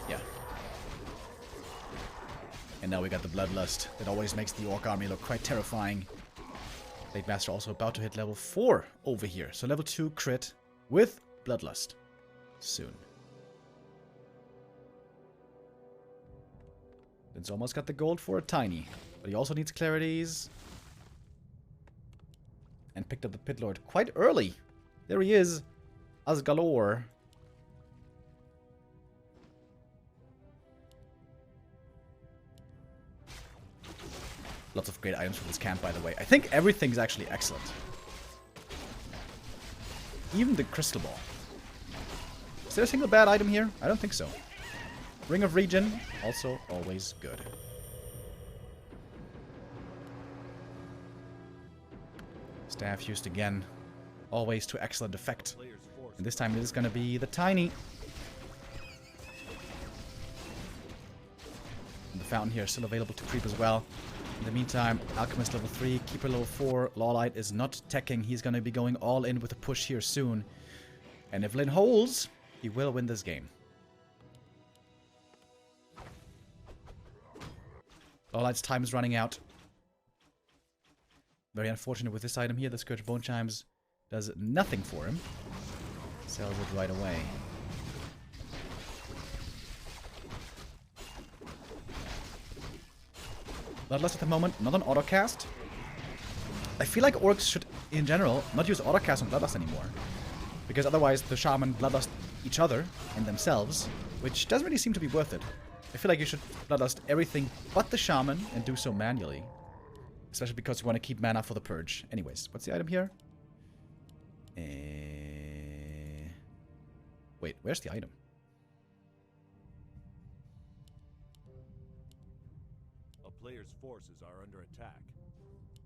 Yeah. And now we got the Bloodlust. That always makes the Orc army look quite terrifying. Blade Master also about to hit level 4 over here. So level 2 crit with Bloodlust. Soon. It's almost got the gold for a Tiny. But he also needs Clarities. And picked up the Pit Lord quite early. There he is. Asgalore. Lots of great items from this camp, by the way. I think everything's actually excellent. Even the Crystal Ball. Is there a single bad item here? I don't think so. Ring of Regen, also always good. Staff used again. Always to excellent effect. And this time it is going to be the Tiny. And the Fountain here is still available to creep as well. In the meantime, Alchemist level 3, Keeper level 4. LawLiet is not teching. He's going to be going all in with a push here soon. And if Lyn holds, he will win this game. LawLiet's time is running out. Very unfortunate with this item here. The Scourge Bone Chimes does nothing for him. Sells it right away. Bloodlust at the moment, not on autocast. I feel like orcs should, in general, not use autocast on Bloodlust anymore. Because otherwise the Shaman Bloodlust each other and themselves, which doesn't really seem to be worth it. I feel like you should Bloodlust everything but the Shaman and do so manually. Especially because you want to keep mana for the Purge. Anyways, what's the item here? Wait, where's the item? A player's forces are under attack.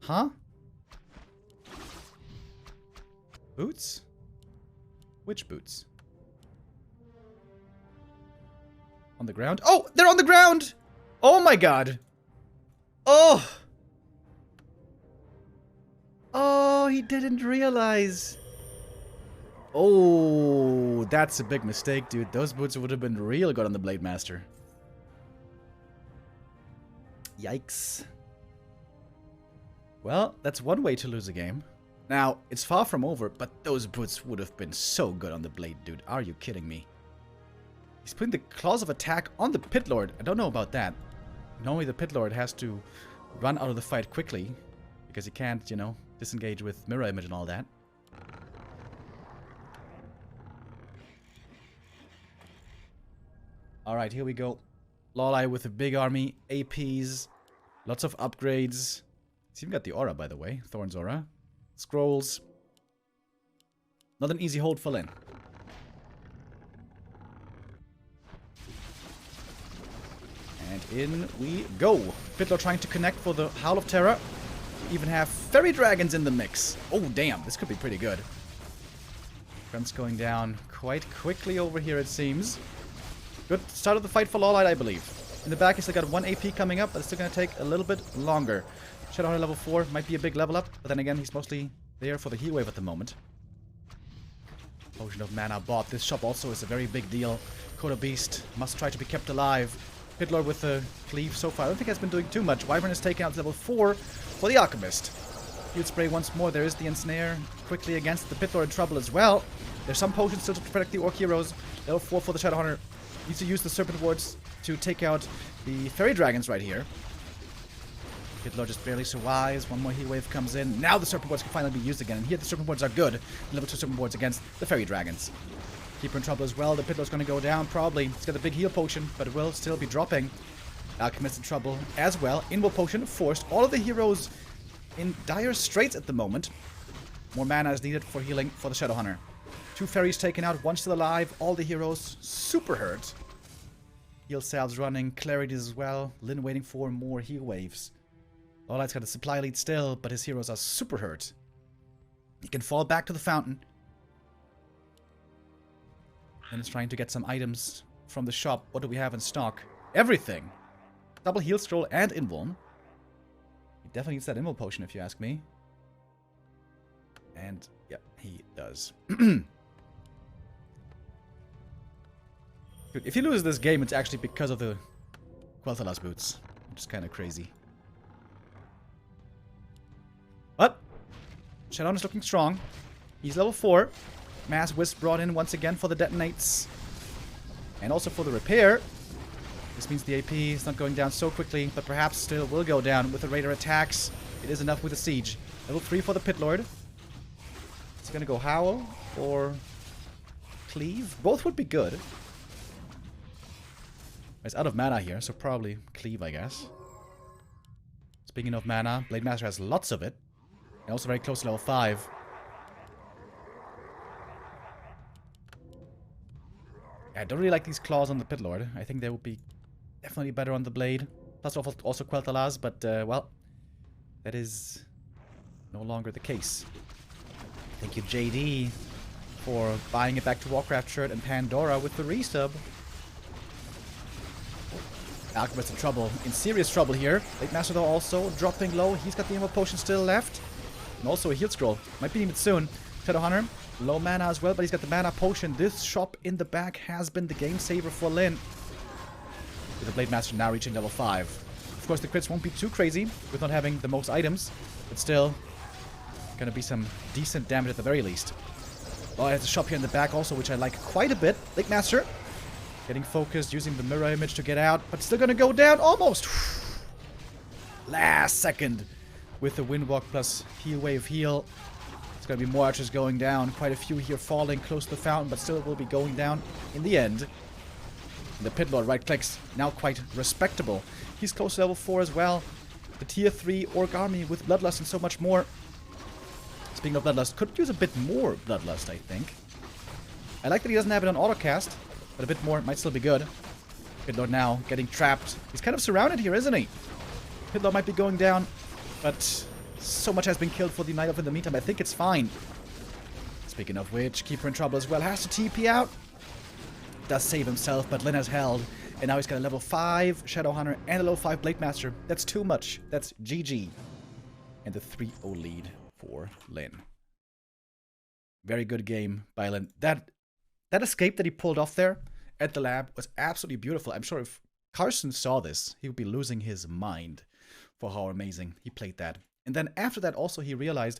Huh? Boots? Which boots? On the ground? Oh! They're on the ground! Oh my god! Oh! Oh, he didn't realize. Oh, that's a big mistake, dude. Those boots would have been real good on the Blade Master. Yikes. Well, that's one way to lose a game. Now, it's far from over, but those boots would have been so good on the Blade, dude. Are you kidding me? He's putting the Claws of Attack on the Pit Lord. I don't know about that. Normally the Pit Lord has to run out of the fight quickly, because he can't, you know, disengage with Mirror Image and all that. Alright, here we go. LawLiet with a big army, APs, lots of upgrades. He's even got the aura, by the way. Thorn's aura. Scrolls. Not an easy hold for Lyn. And in we go. Pitlow trying to connect for the Howl of Terror. Even have Fairy Dragons in the mix. Oh, damn. This could be pretty good. Grunt's going down quite quickly over here, it seems. Good start of the fight for LawLiet, I believe. In the back, he's still got 1 AP coming up, but it's still going to take a little bit longer. Shadowhunter level 4 might be a big level up, but then again, he's mostly there for the heal wave at the moment. Potion of Mana bought. This shop also is a very big deal. Coda Beast must try to be kept alive. Pitlord with the cleave so far. I don't think has been doing too much. Wyvern is taking out level 4 for the Alchemist. Field Spray once more. There is the Ensnare quickly against the Pitlord in trouble as well. There's some potions still to protect the Orc heroes. Level 4 for the Shadowhunter. Needs to use the Serpent Wards to take out the Fairy Dragons right here. Pitlord just barely survives. One more heat wave comes in. Now the Serpent Wards can finally be used again. And here the Serpent Wards are good. Level 2 Serpent Wards against the Fairy Dragons. Keeper in trouble as well. The Pitlord's going to go down probably. It's got a big heal potion, but it will still be dropping. Alchemist in trouble as well. Invul potion forced. All of the heroes in dire straits at the moment. More mana is needed for healing for the Shadowhunter. 2 fairies taken out, 1 still alive. All the heroes super hurt. Heal salves running, clarities as well. Lyn waiting for more heal waves. LawLiet's got a supply lead still, but his heroes are super hurt. He can fall back to the fountain. And is trying to get some items from the shop. What do we have in stock? Everything! Double heal scroll and invuln. He definitely needs that invul potion if you ask me. And, yeah, he does. Dude, if he loses this game, it's actually because of the Quel'Thalas boots. Which is kind of crazy. But, Shadowhunter is looking strong. He's level 4. Mass Wisp brought in once again for the detonates. And also for the repair. This means the AP is not going down so quickly, but perhaps still will go down with the Raider attacks. It is enough with the Siege. Level 3 for the Pitlord. Is he going to go Howl or Cleave? Both would be good. He's out of mana here, so probably Cleave, I guess. Speaking of mana, Blade Master has lots of it. And also very close to level 5. I don't really like these claws on the Pitlord. I think they would be definitely better on the blade. Plus also Quel'Thalas, but, well, that is no longer the case. Thank you, JD, for buying it back to Warcraft shirt and Pandora with the resub. Alchemist in trouble, in serious trouble here. Blade Master, though, also dropping low. He's got the Invul potion still left. And also a heal scroll. Might be needed soon. Shadowhunter, low mana as well, but he's got the mana potion. This shop in the back has been the game saver for Lyn. With the Blade Master now reaching level 5. Of course, the crits won't be too crazy with not having the most items, but still gonna be some decent damage at the very least. Oh, I have the shop here in the back also, which I like quite a bit. Blade Master getting focused, using the mirror image to get out, but still gonna go down almost. Last second with the Windwalk plus heal wave heal. It's going to be more archers going down. Quite a few here falling close to the fountain, but still will be going down in the end. And the Pitlord right clicks, now quite respectable. He's close to level 4 as well. The tier 3 Orc army with Bloodlust and so much more. Speaking of Bloodlust, could use a bit more Bloodlust, I think. I like that he doesn't have it on autocast, but a bit more might still be good. Pitlord now getting trapped. He's kind of surrounded here, isn't he? Pitlord might be going down, but so much has been killed for the Night Elf in the meantime. I think it's fine. Speaking of which, Keeper in trouble as well. Has to TP out. Does save himself, but Lyn has held. And now he's got a level 5 Shadowhunter and a level 5 Blade Master. That's too much. That's GG. And the 3-0 lead for Lyn. Very good game by Lyn. That escape that he pulled off there at the lab was absolutely beautiful. I'm sure if Carson saw this, he would be losing his mind for how amazing he played that. And then after that also he realized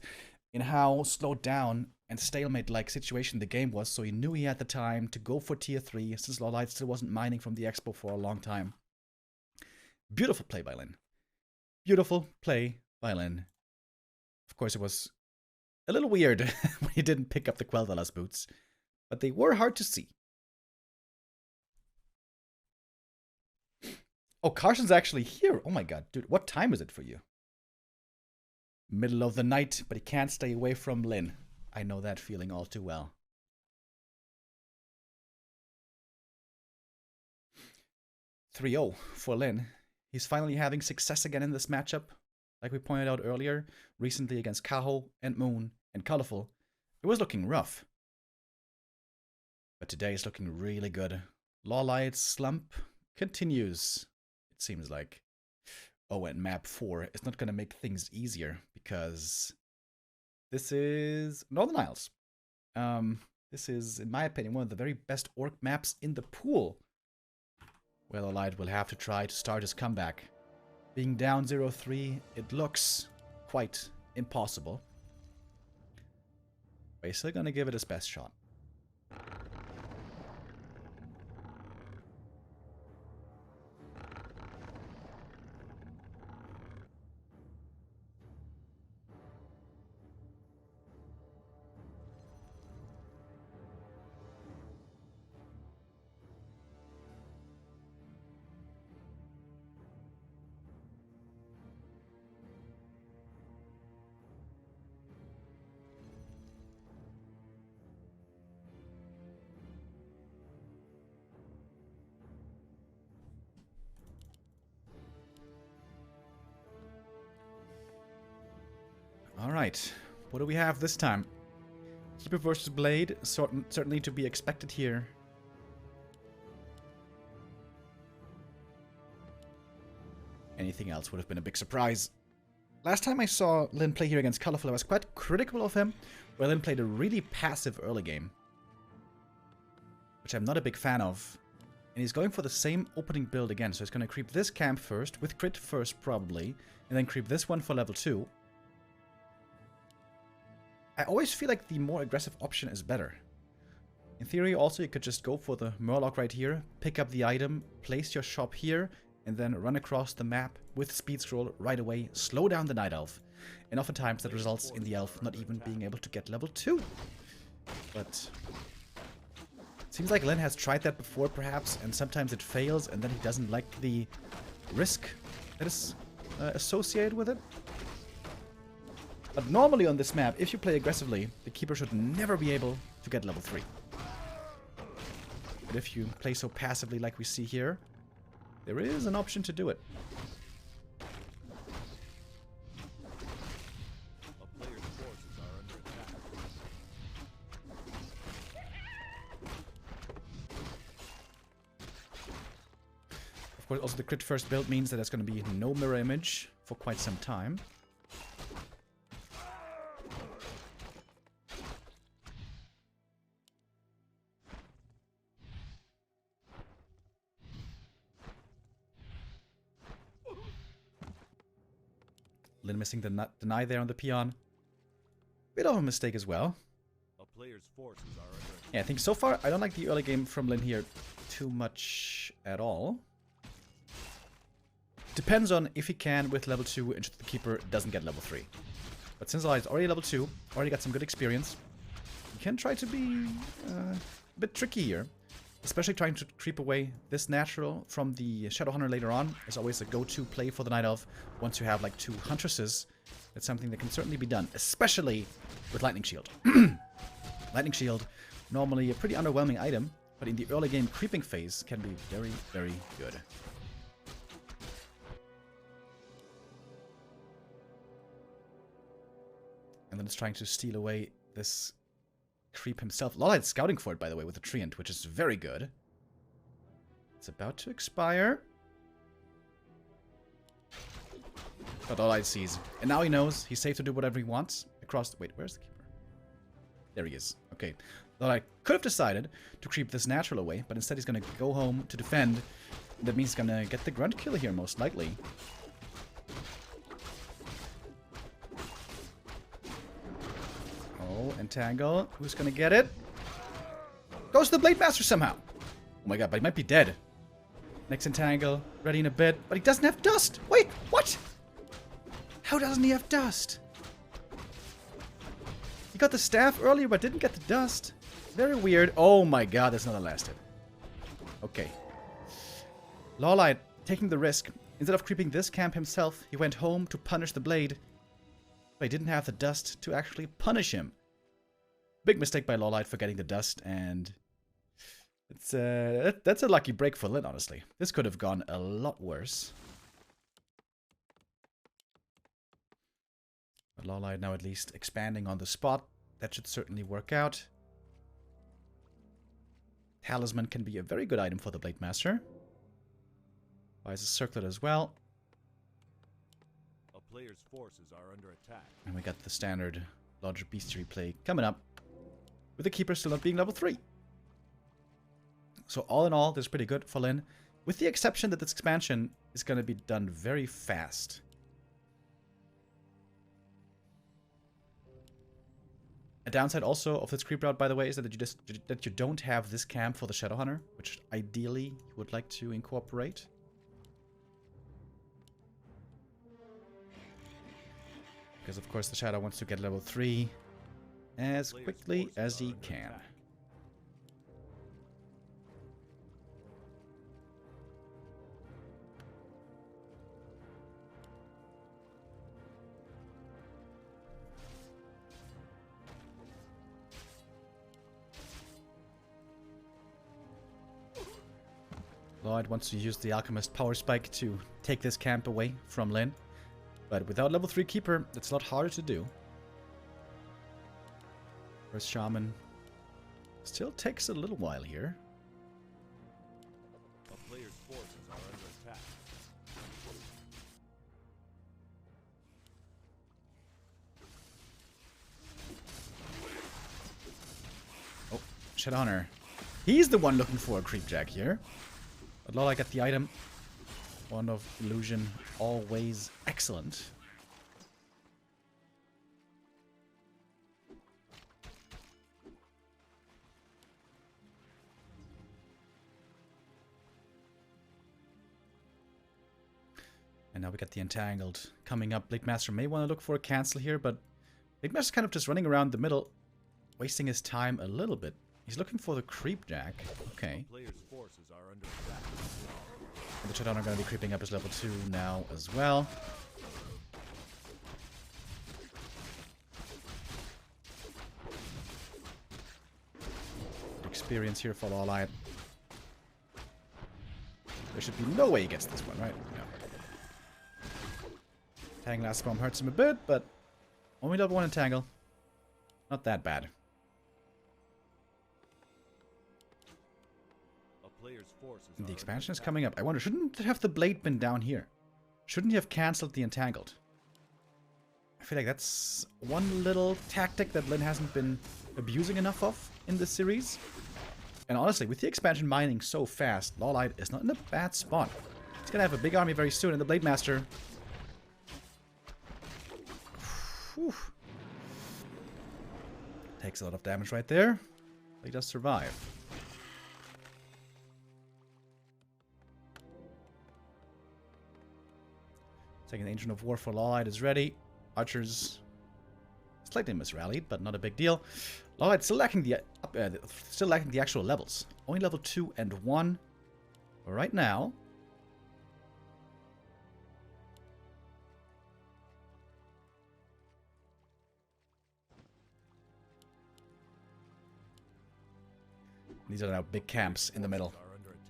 in how slowed down and stalemate-like situation the game was, so he knew he had the time to go for tier 3 since LawLiet still wasn't mining from the expo for a long time. Beautiful play by Lyn. Beautiful play by Lyn. Of course it was a little weird when he didn't pick up the Quel'Thalas boots, but they were hard to see. Oh, Carson's actually here. Oh my god, dude, what time is it for you? Middle of the night, but he can't stay away from Lyn. I know that feeling all too well. 3-0 for Lyn. He's finally having success again in this matchup. Like we pointed out earlier, recently against Kaho and Moon and Colorful, it was looking rough. But today is looking really good. LawLiet's slump continues. it seems like. Oh, and map 4 is not going to make things easier, because this is Northern Isles. This is, in my opinion, one of the very best orc maps in the pool. Well, LawLiet will have to try to start his comeback. Being down 0-3, it looks quite impossible. But he's still going to give it his best shot. Alright, what do we have this time? Keeper versus Blade, certainly to be expected here. Anything else would have been a big surprise. Last time I saw Lyn play here against Colorful, I was quite critical of him, where Lyn played a really passive early game, which I'm not a big fan of. And he's going for the same opening build again, so he's going to creep this camp first, with crit first probably, and then creep this one for level 2. I always feel like the more aggressive option is better. In theory, also, you could just go for the Murloc right here, pick up the item, place your shop here, and then run across the map with speed scroll right away, slow down the Night Elf. And oftentimes that results in the Elf not even being able to get level 2. But it seems like Lyn has tried that before, perhaps, and sometimes it fails, and then he doesn't like the risk that is associated with it. But normally on this map, if you play aggressively, the Keeper should never be able to get level 3. But if you play so passively like we see here, there is an option to do it. A player's forces are under attack. Of course, also the crit first build means that there's going to be no mirror image for quite some time. Lyn missing the deny there on the peon. Bit of a mistake as well. A player's forces are under attack. Yeah, I think so far I don't like the early game from Lyn here too much at all. Depends on if he can with level 2 ensure the Keeper doesn't get level 3. But since LawLiet's already level 2, already got some good experience, he can try to be a bit tricky here. Especially trying to creep away this natural from the Shadowhunter later on is always a go-to play for the Night Elf. Once you have like 2 Huntresses, that's something that can certainly be done, especially with Lightning Shield. Lightning Shield, normally a pretty underwhelming item, but in the early game creeping phase can be very, very good. And then it's trying to steal away this creep himself. LawLiet's scouting for it, by the way, with a Treant, which is very good. It's about to expire. But LawLiet sees. And now he knows he's safe to do whatever he wants. Across... Wait, where's the Keeper? There he is. Okay. LawLiet could have decided to creep this natural away, but instead he's going to go home to defend. That means he's going to get the grunt kill here, most likely. Oh, entangle. Who's gonna get it? Goes to the Blade Master somehow. Oh my god, but he might be dead. Next entangle, ready in a bit, but he doesn't have dust. Wait, what? How doesn't he have dust? He got the staff earlier, but didn't get the dust. Very weird. Oh my god, that's not a last hit. Okay. LawLiet taking the risk. Instead of creeping this camp himself, he went home to punish the Blade. But he didn't have the dust to actually punish him. Big mistake by LawLiet for getting the dust, and it's that's a lucky break for Lyn, honestly. This could have gone a lot worse. But LawLiet now at least expanding on the spot. That should certainly work out. Talisman can be a very good item for the Blade Master. Buys a circlet as well. A player's forces are under attack. And we got the standard larger bestiary play coming up. With the keeper still not being level 3. So all in all, this is pretty good for Lynn. With the exception that this expansion is going to be done very fast. A downside also of this creep route, by the way, is that you don't have this camp for the Shadowhunter, which ideally you would like to incorporate. Because of course the Shadow wants to get level 3 as quickly as he can. LawLiet wants to use the Alchemist Power Spike to take this camp away from Lynn. But without level 3 Keeper, it's a lot harder to do. First Shaman still takes a little while here. A player's forces are under attack. Oh, Shadowhunter. He's the one looking for a Creepjack here. But LawLiet got the item. Wand of Illusion, always excellent. And now we got the Entangled coming up. Blade Master may want to look for a cancel here, but Blade Master's kind of just running around the middle, wasting his time a little bit. He's looking for the Creepjack. Okay. Player's forces are under attack. And the Shadowhunter are going to be creeping up his level 2 now as well. Good experience here for LawLiet. There should be no way he gets this one, right? No. Tangle Last Bomb hurts him a bit, but only level 1 Entangle. Not that bad. And the expansion is coming up. I wonder, shouldn't have the blade been down here? Shouldn't he have cancelled the Entangled? I feel like that's one little tactic that Lynn hasn't been abusing enough of in this series. And honestly, with the expansion mining so fast, LawLiet is not in a bad spot. He's gonna have a big army very soon, and the Blade Master... Whew. Takes a lot of damage right there. But he does survive. Second Agent of War for LawLiet is ready. Archers slightly misrallied, but not a big deal. LawLiet still lacking the actual levels. Only level 2 and 1 right now. These are now big camps in the middle.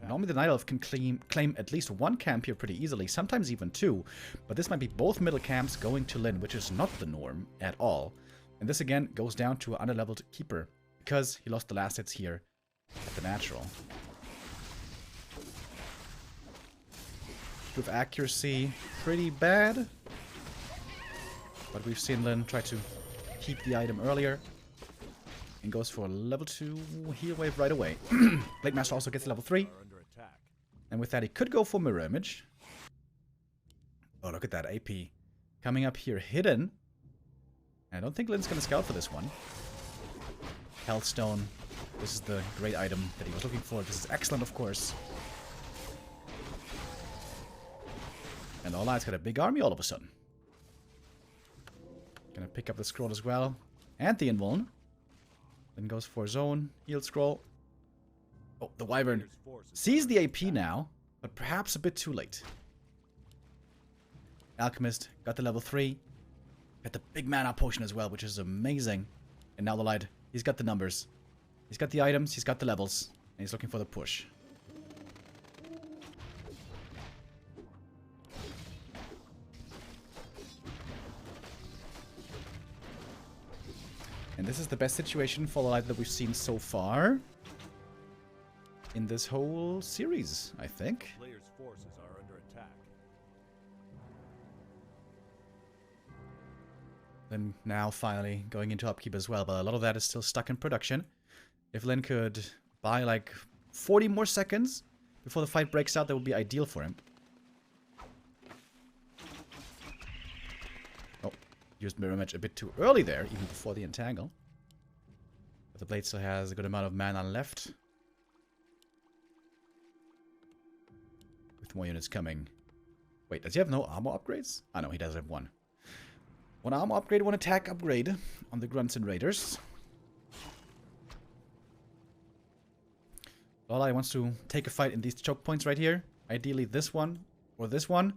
Normally the Night Elf can claim at least one camp here pretty easily, sometimes even 2. But this might be both middle camps going to Lynn, which is not the norm at all. And this again goes down to an underleveled Keeper, because he lost the last hits here at the natural. With accuracy, pretty bad. But we've seen Lynn try to keep the item earlier. And goes for a level 2 heal wave right away. Blade Master also gets level 3. And with that, he could go for Mirror Image. Oh, look at that AP. Coming up here, hidden. And I don't think Lynn's going to scout for this one. Hellstone. This is the great item that he was looking for. This is excellent, of course. And LawLiet's got a big army all of a sudden. Gonna pick up the scroll as well. And the Invuln. Then goes for Zone. Heal scroll. Oh, the Wyvern sees the AP now, but perhaps a bit too late. Alchemist got the level 3. Got the big mana potion as well, which is amazing. And now LawLiet, he's got the numbers. He's got the items, he's got the levels. And he's looking for the push. And this is the best situation for LawLiet that we've seen so far. In this whole series, I think. Then now finally going into upkeep as well, but a lot of that is still stuck in production. If Lin could buy like 40 more seconds before the fight breaks out, that would be ideal for him. Oh, used mirror image a bit too early there, even before the entangle. But the blade still has a good amount of mana left. With more units coming. Wait, does he have no armor upgrades? Ah, no, he does have one. One armor upgrade, one attack upgrade on the Grunts and Raiders. LawLiet wants to take a fight in these choke points right here. Ideally this one or this one.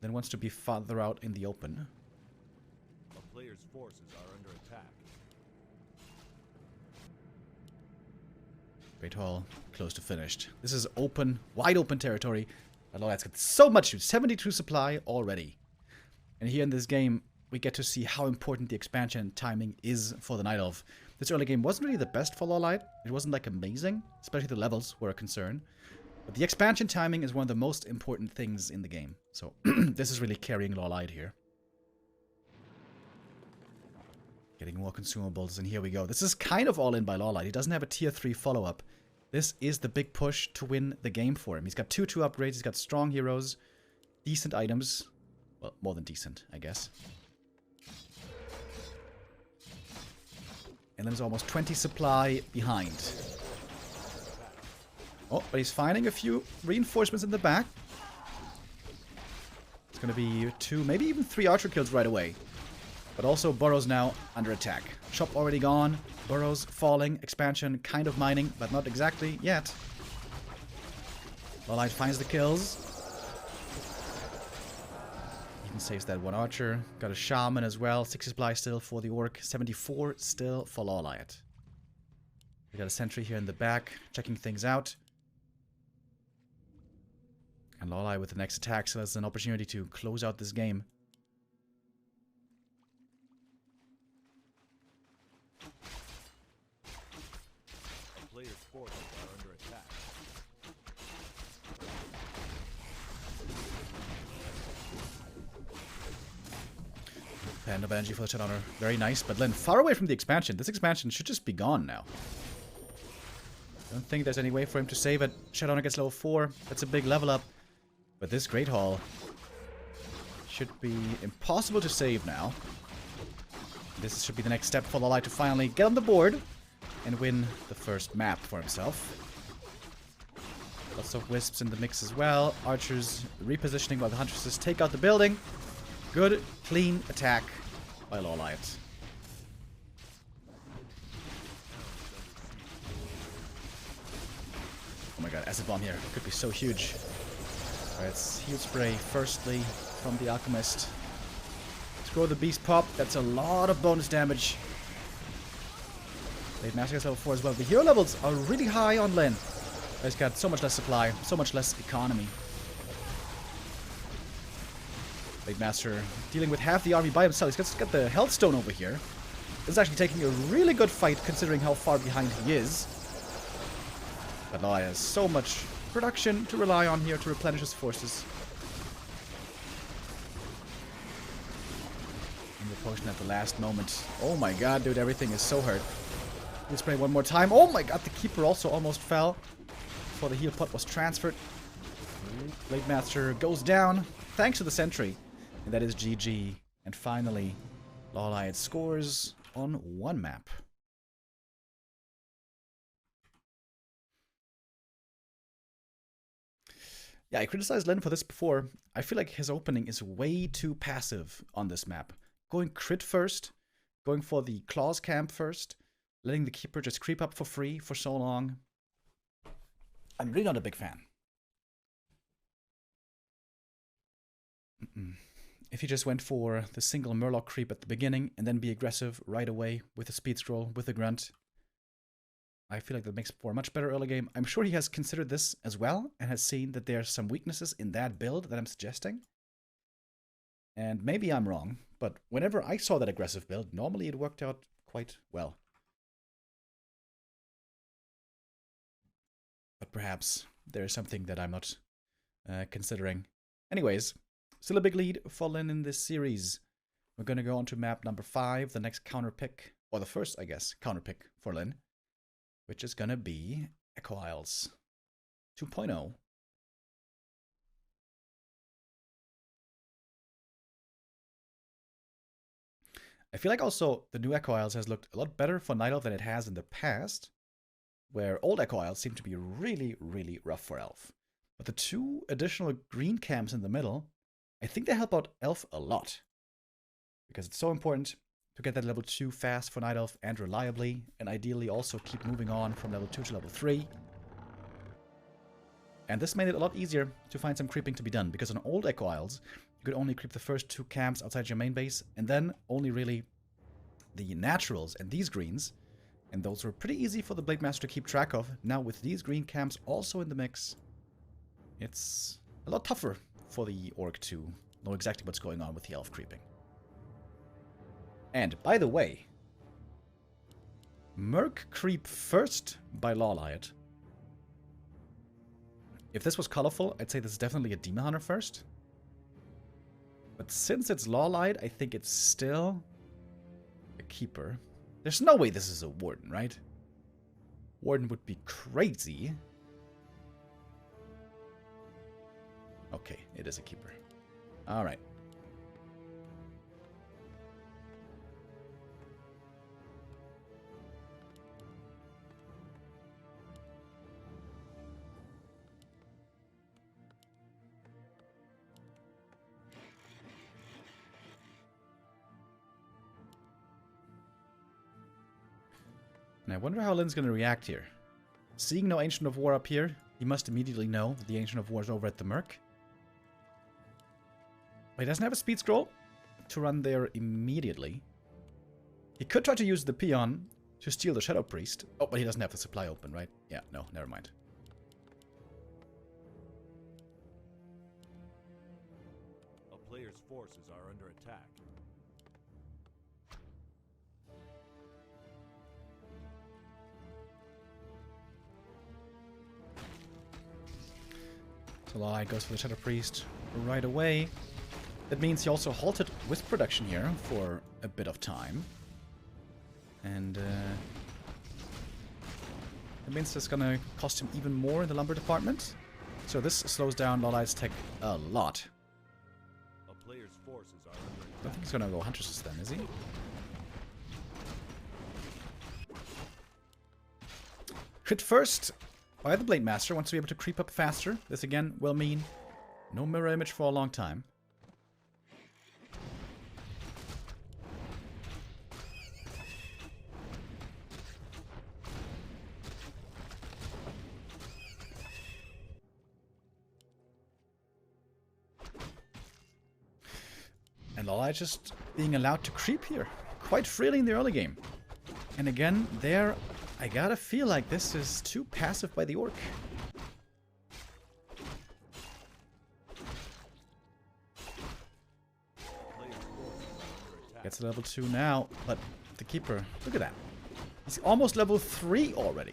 Then wants to be farther out in the open. A player's forces are under attack. Great Hall, close to finished. This is open, wide open territory. LawLiet's got so much, 72 supply already. And here in this game, we get to see how important the expansion timing is for the Night Elf. This early game wasn't really the best for LawLiet. It wasn't like amazing, especially the levels were a concern. But the expansion timing is one of the most important things in the game. So this is really carrying LawLiet here. Getting more consumables, and here we go. This is kind of all in by LawLiet. He doesn't have a tier 3 follow-up. This is the big push to win the game for him. He's got 2 upgrades, he's got strong heroes, decent items. Well, more than decent, I guess. And then there's almost 20 supply behind. Oh, but he's finding a few reinforcements in the back. It's going to be 2, maybe even 3 archer kills right away. But also Burrows now under attack. Shop already gone. Burrows falling. Expansion kind of mining, but not exactly yet. LawLiet finds the kills. Even saves that one archer. Got a shaman as well. 60 supply still for the orc. 74 still for LawLiet. We got a sentry here in the back, checking things out. And LawLiet with the next attack, so that's an opportunity to close out this game. A player's forces are under attack. And of energy for the Shed Honor. Very nice, but then far away from the expansion. This expansion should just be gone now. Don't think there's any way for him to save it. Shed Honor gets level 4. That's a big level up. But this Great Hall should be impossible to save now. This should be the next step for LawLiet to finally get on the board and win the first map for himself. Lots of wisps in the mix as well. Archers repositioning while the huntresses take out the building. Good, clean attack by LawLiet. Oh my god, acid bomb here. Could be so huge. Alright, it's heal spray firstly from the alchemist. Scroll the beast pop. That's a lot of bonus damage. Blade Master gets level 4 as well. The hero levels are really high on Lin. He's got so much less supply, so much less economy. Blade Master dealing with half the army by himself. He's got the health stone over here. This is actually taking a really good fight considering how far behind he is. But LawLiet has so much production to rely on here to replenish his forces. And the potion at the last moment. Oh my god, dude, everything is so hurt. He'll spray one more time. Oh my god, the Keeper also almost fell before the heal pot was transferred. Blade Master goes down thanks to the sentry. And that is GG. And finally, LawLiet scores on one map. Yeah, I criticized Len for this before. I feel like his opening is way too passive on this map. Going crit first, going for the claws camp first, letting the Keeper just creep up for free for so long. I'm really not a big fan. If he just went for the single Murloc creep at the beginning and then be aggressive right away with a speed scroll, with a grunt, I feel like that makes for a much better early game. I'm sure he has considered this as well and has seen that there are some weaknesses in that build that I'm suggesting. And maybe I'm wrong, but whenever I saw that aggressive build, normally it worked out quite well. But perhaps there's something that I'm not considering. Anyways, still a big lead for Lin in this series. We're going to go on to map number 5, the next counter pick, or the first, I guess, counter pick for Lynn, which is going to be Echo Isles 2.0. I feel like also the new Echo Isles has looked a lot better for Night Elf than it has in the past, where old Echo Isles seem to be really, really rough for Elf. But the 2 additional green camps in the middle, I think they help out Elf a lot. Because it's so important to get that level 2 fast for Night Elf and reliably, and ideally also keep moving on from level 2 to level 3. And this made it a lot easier to find some creeping to be done, because on old Echo Isles, you could only creep the first 2 camps outside your main base, and then only really the naturals and these greens. And those were pretty easy for the Blade Master to keep track of. Now with these green camps also in the mix, it's a lot tougher for the Orc to know exactly what's going on with the Elf creeping. And by the way, Merc creep first by LawLiet. If this was colorful, I'd say this is definitely a Demon Hunter first. But since it's LawLiet, I think it's still a Keeper. There's no way this is a Warden, right? Warden would be crazy. Okay, it is a Keeper. Alright. And I wonder how Lynn's going to react here. Seeing no Ancient of War up here, he must immediately know that the Ancient of War is over at the Merc. But he doesn't have a speed scroll to run there immediately. He could try to use the peon to steal the Shadow Priest. Oh, but he doesn't have the supply open, right? Yeah, no, never mind. A player's forces are under attack. So LawLiet goes for the Shadow Priest right away. That means he also halted with production here for a bit of time. And it means it's gonna cost him even more in the lumber department. So this slows down LawLiet's tech a lot. A player's forces are under I don't think he's gonna go Huntress then, is he? Crit first by the Blade Master, wants to be able to creep up faster. This again will mean no mirror image for a long time. And LawLiet just being allowed to creep here quite freely in the early game. And again, there, I gotta feel like this is too passive by the Orc. Gets to level 2 now, but the Keeper, look at that. He's almost level 3 already.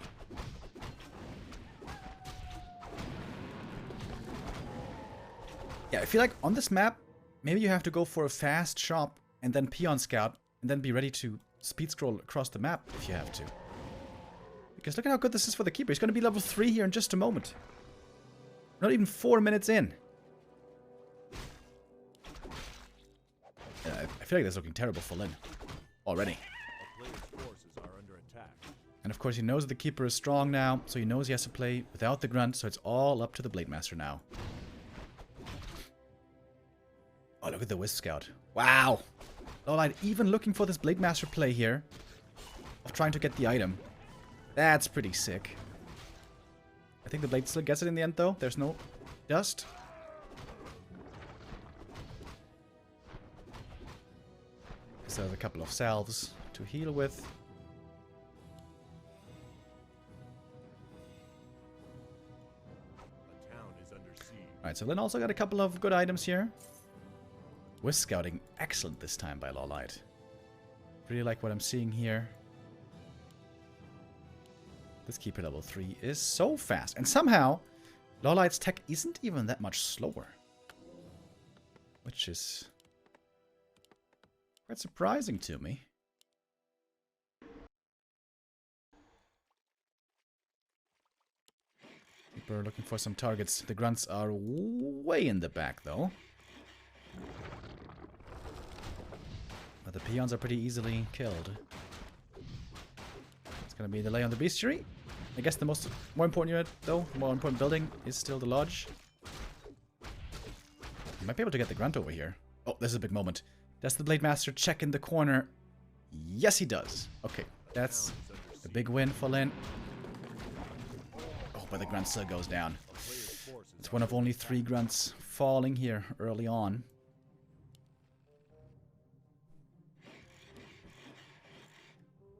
Yeah, I feel like on this map, maybe you have to go for a fast shop and then peon scout and then be ready to speed scroll across the map if you have to. Because look at how good this is for the Keeper. He's going to be level 3 here in just a moment. Not even 4 minutes in. I feel like that's looking terrible for Lynn. Already. A player's forces are under attack. And of course he knows the Keeper is strong now, so he knows he has to play without the Grunt, so it's all up to the Blade Master now. Oh, look at the Wisp Scout. Wow! LawLiet even looking for this Blade Master play here. Of trying to get the item. That's pretty sick. I think the Blade still gets it in the end though. There's no dust. So there's a couple of salves to heal with. A town is under siege. Alright, so Lynn also got a couple of good items here. Wisp Scouting, excellent this time by LawLiet. Really like what I'm seeing here. This Keeper level 3 is so fast. And somehow, LawLiet's tech isn't even that much slower. Which is Quite surprising to me. We're looking for some targets. The grunts are way in the back, though. But the peons are pretty easily killed. It's gonna be a delay on the bestiary. I guess the more important unit, though, more important building, is still the lodge. You might be able to get the grunt over here. Oh, this is a big moment. Does the Blade Master check in the corner? Yes, he does. Okay, that's the big win for Lyn. Oh, but the grunt still goes down. It's one of only 3 grunts falling here early on.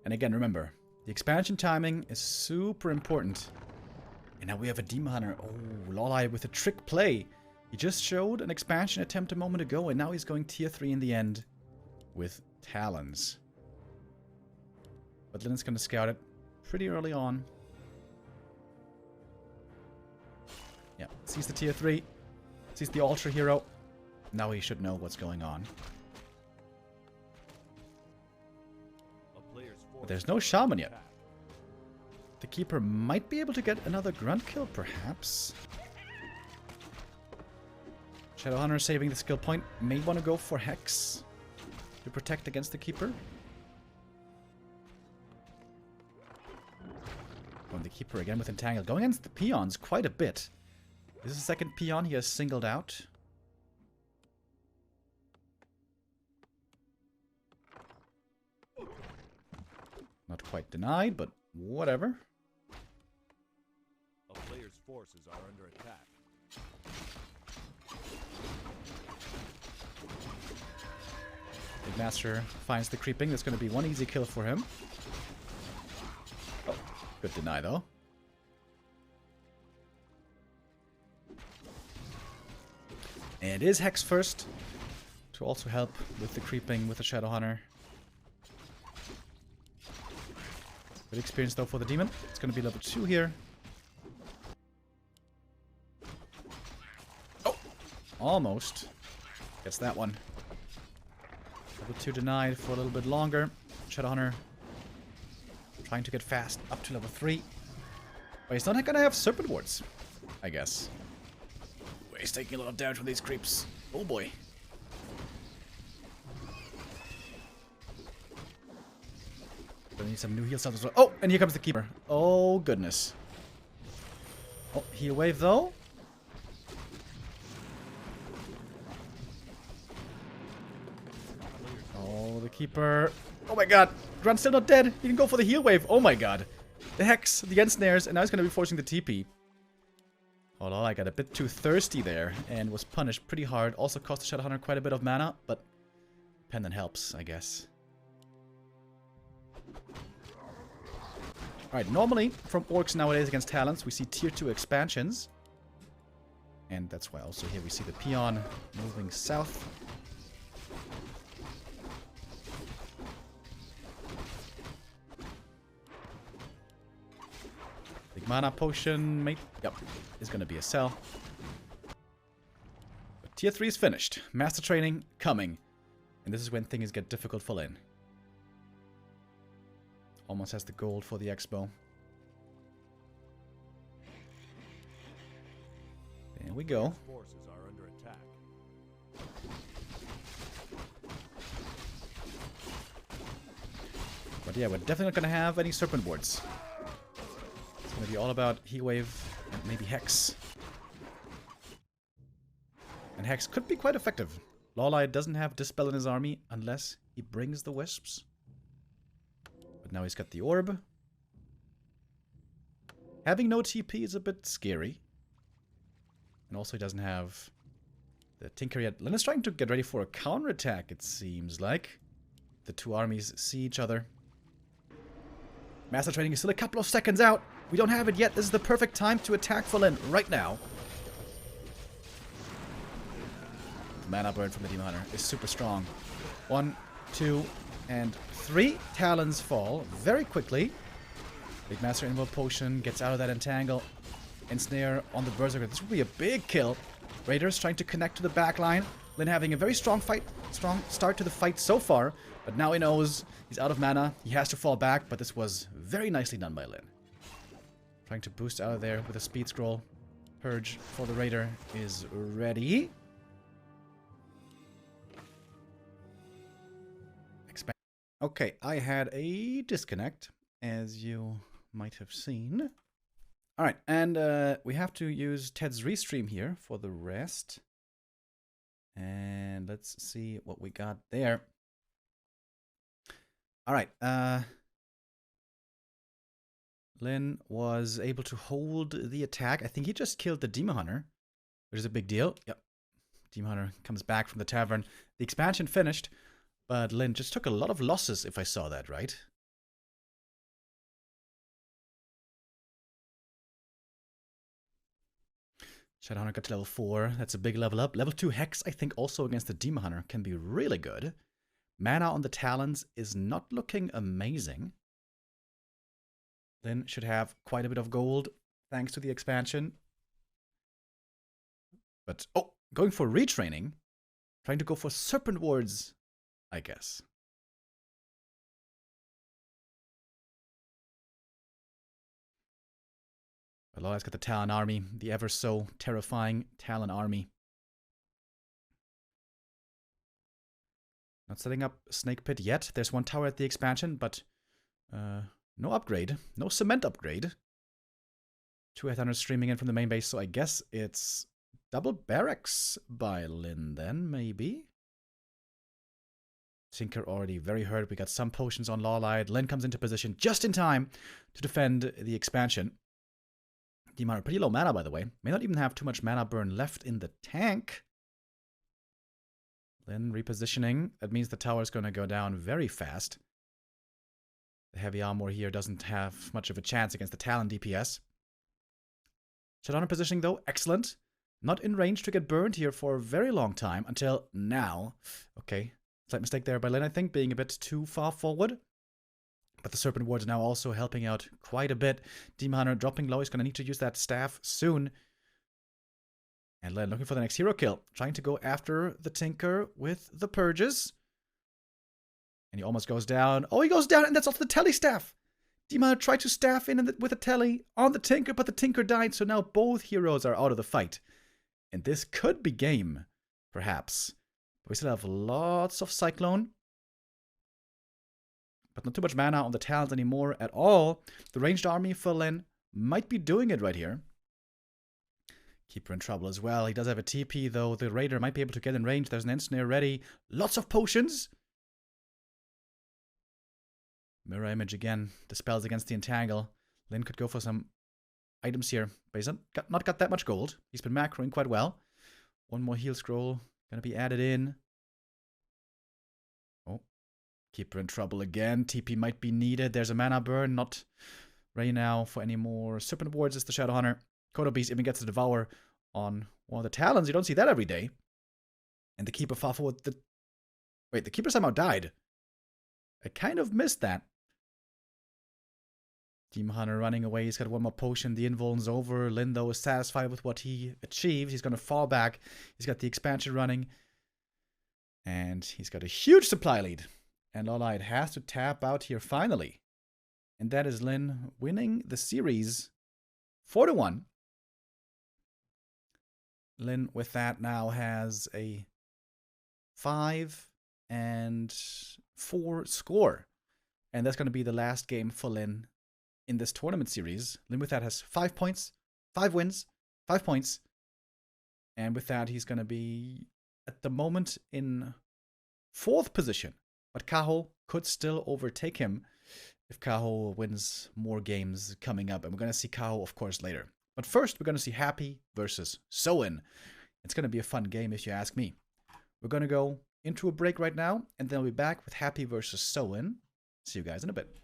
And again, remember, the expansion timing is super important. And now we have a Demon Hunter. Oh, LawLiet with a trick play. He just showed an expansion attempt a moment ago, and now he's going tier 3 in the end with Talons. But Lyn's going to scout it pretty early on. Yeah, sees the tier 3, sees the Ultra Hero. Now he should know what's going on. But there's no Shaman yet. The Keeper might be able to get another Grunt kill, perhaps. Shadowhunter saving the skill point. May want to go for Hex to protect against the Keeper. Oh, the Keeper again with Entangle. Going against the peons quite a bit. This is the second peon he has singled out. Not quite denied, but whatever. A player's forces are under attack. Big Master finds the creeping. That's going to be one easy kill for him. Oh, good deny though. And it is Hex first to also help with the creeping with the Shadowhunter. Good experience though for the Demon. It's going to be level 2 here. Oh! Almost. Gets that one. Level 2 denied for a little bit longer. Shadowhunter trying to get fast up to level 3. But he's not going to have Serpent Wards, I guess. He's taking a lot of damage from these creeps. Oh boy. Gonna need some new heal stuff as well. Oh, and here comes the Keeper. Oh, goodness. Oh, heal wave, though. Oh, the Keeper. Oh my god. Grunt's still not dead. He can go for the heal wave. Oh my god. The Hex, the ensnares, and now he's going to be forcing the TP. Oh, I got a bit too thirsty there and was punished pretty hard. Also cost the Shadowhunter quite a bit of mana, but Pendant helps, I guess. Alright, normally from Orcs nowadays against Talons, we see tier 2 expansions. And that's why also here we see the peon moving south. Big mana potion, mate. Yep, is going to be a sell. But tier 3 is finished. Master training coming. And this is when things get difficult for Lyn. Almost has the gold for the expo. There we go. Forces are under attack. But yeah, we're definitely not going to have any Serpent Wards. It's going to be all about Heat Wave and maybe Hex. And Hex could be quite effective. LawLiet doesn't have Dispel in his army unless he brings the Wisps. But now he's got the Orb. Having no TP is a bit scary. And also he doesn't have the Tinker yet. Lyn is trying to get ready for a counterattack, it seems like. The two armies see each other. Master training is still a couple of seconds out. We don't have it yet. This is the perfect time to attack for Lyn right now. The mana burn from the Demon Hunter is super strong. 1, 2, and 3 Talons fall very quickly. Big Master Invoke Potion gets out of that entangle. Ensnare on the Berserker. This will be a big kill. Raiders trying to connect to the back line. Lin having a very strong start to the fight so far, but now he knows he's out of mana. He has to fall back, but this was very nicely done by Lin. Trying to boost out of there with a speed scroll. Purge for the Raider is ready. Expand. Okay, I had a disconnect, as you might have seen. Alright, and we have to use Ted's restream here for the rest. And let's see what we got there. Alright, Lin was able to hold the attack. I think he just killed the Demon Hunter, which is a big deal. Yep. Demon Hunter comes back from the tavern. The expansion finished, but Lin just took a lot of losses, if I saw that right. Shadow Hunter got to level 4. That's a big level up. Level 2 Hex, I think, also against the Demon Hunter can be really good. Mana on the Talons is not looking amazing. Lin should have quite a bit of gold thanks to the expansion. But, oh, going for retraining. Trying to go for Serpent Wards, I guess. LawLiet's got the Talon army, the ever so terrifying Talon army. Not setting up Snake Pit yet. There's one tower at the expansion, but no upgrade. No cement upgrade. 2 Headhunters streaming in from the main base, so I guess it's double barracks by Lin then, maybe? Tinker already very hurt. We got some potions on LawLiet. Lin comes into position just in time to defend the expansion. Demon Hunter pretty low mana, by the way. May not even have too much mana burn left in the tank. Lin repositioning. That means the tower is going to go down very fast. The heavy armor here doesn't have much of a chance against the Talon DPS. Shadow Hunter positioning, though, excellent. Not in range to get burned here for a very long time until now. Okay, slight mistake there by Lin, I think, being a bit too far forward. But the Serpent Ward is now also helping out quite a bit. Demon Hunter dropping low. He's going to need to use that staff soon. And Lin looking for the next hero kill. Trying to go after the Tinker with the Purges. And he almost goes down. Oh, he goes down, and that's off the Telly staff. Demon Hunter tried to staff in with a Telly on the Tinker, but the Tinker died. So now both heroes are out of the fight. And this could be game, perhaps. But we still have lots of Cyclone. But not too much mana on the Talons anymore at all. The ranged army for Lin might be doing it right here. Keeper in trouble as well. He does have a TP, though. The Raider might be able to get in range. There's an Ensnare ready. Lots of potions. Mirror Image again. Dispels against the Entangle. Lin could go for some items here. But he's not got that much gold. He's been macroing quite well. One more heal scroll. Gonna be added in. Oh. Keeper in trouble again. TP might be needed. There's a mana burn. Not ready now for any more Serpent Wards. It's the Shadow Hunter. Kodo Beast even gets to Devour on one of the Talons. You don't see that every day. And the Keeper far forward. Wait, the Keeper somehow died. I kind of missed that. Demon Hunter running away. He's got one more potion. The invuln's over. Lin, though, is satisfied with what he achieved. He's going to fall back. He's got the expansion running. And he's got a huge supply lead. And LawLiet has to tap out here finally. And that is Lin winning the series 4-1. Lin, with that, now has a 5-4 score. And that's going to be the last game for Lin in this tournament series. Lin, with that, has 5 points, 5 wins, 5 points. And with that, he's going to be, at the moment, in 4th position. But Kaho could still overtake him if Kaho wins more games coming up. And we're going to see Kaho, of course, later. But first, we're going to see Happy versus Soin. It's going to be a fun game, if you ask me. We're going to go into a break right now, and then we'll be back with Happy versus Soin. See you guys in a bit.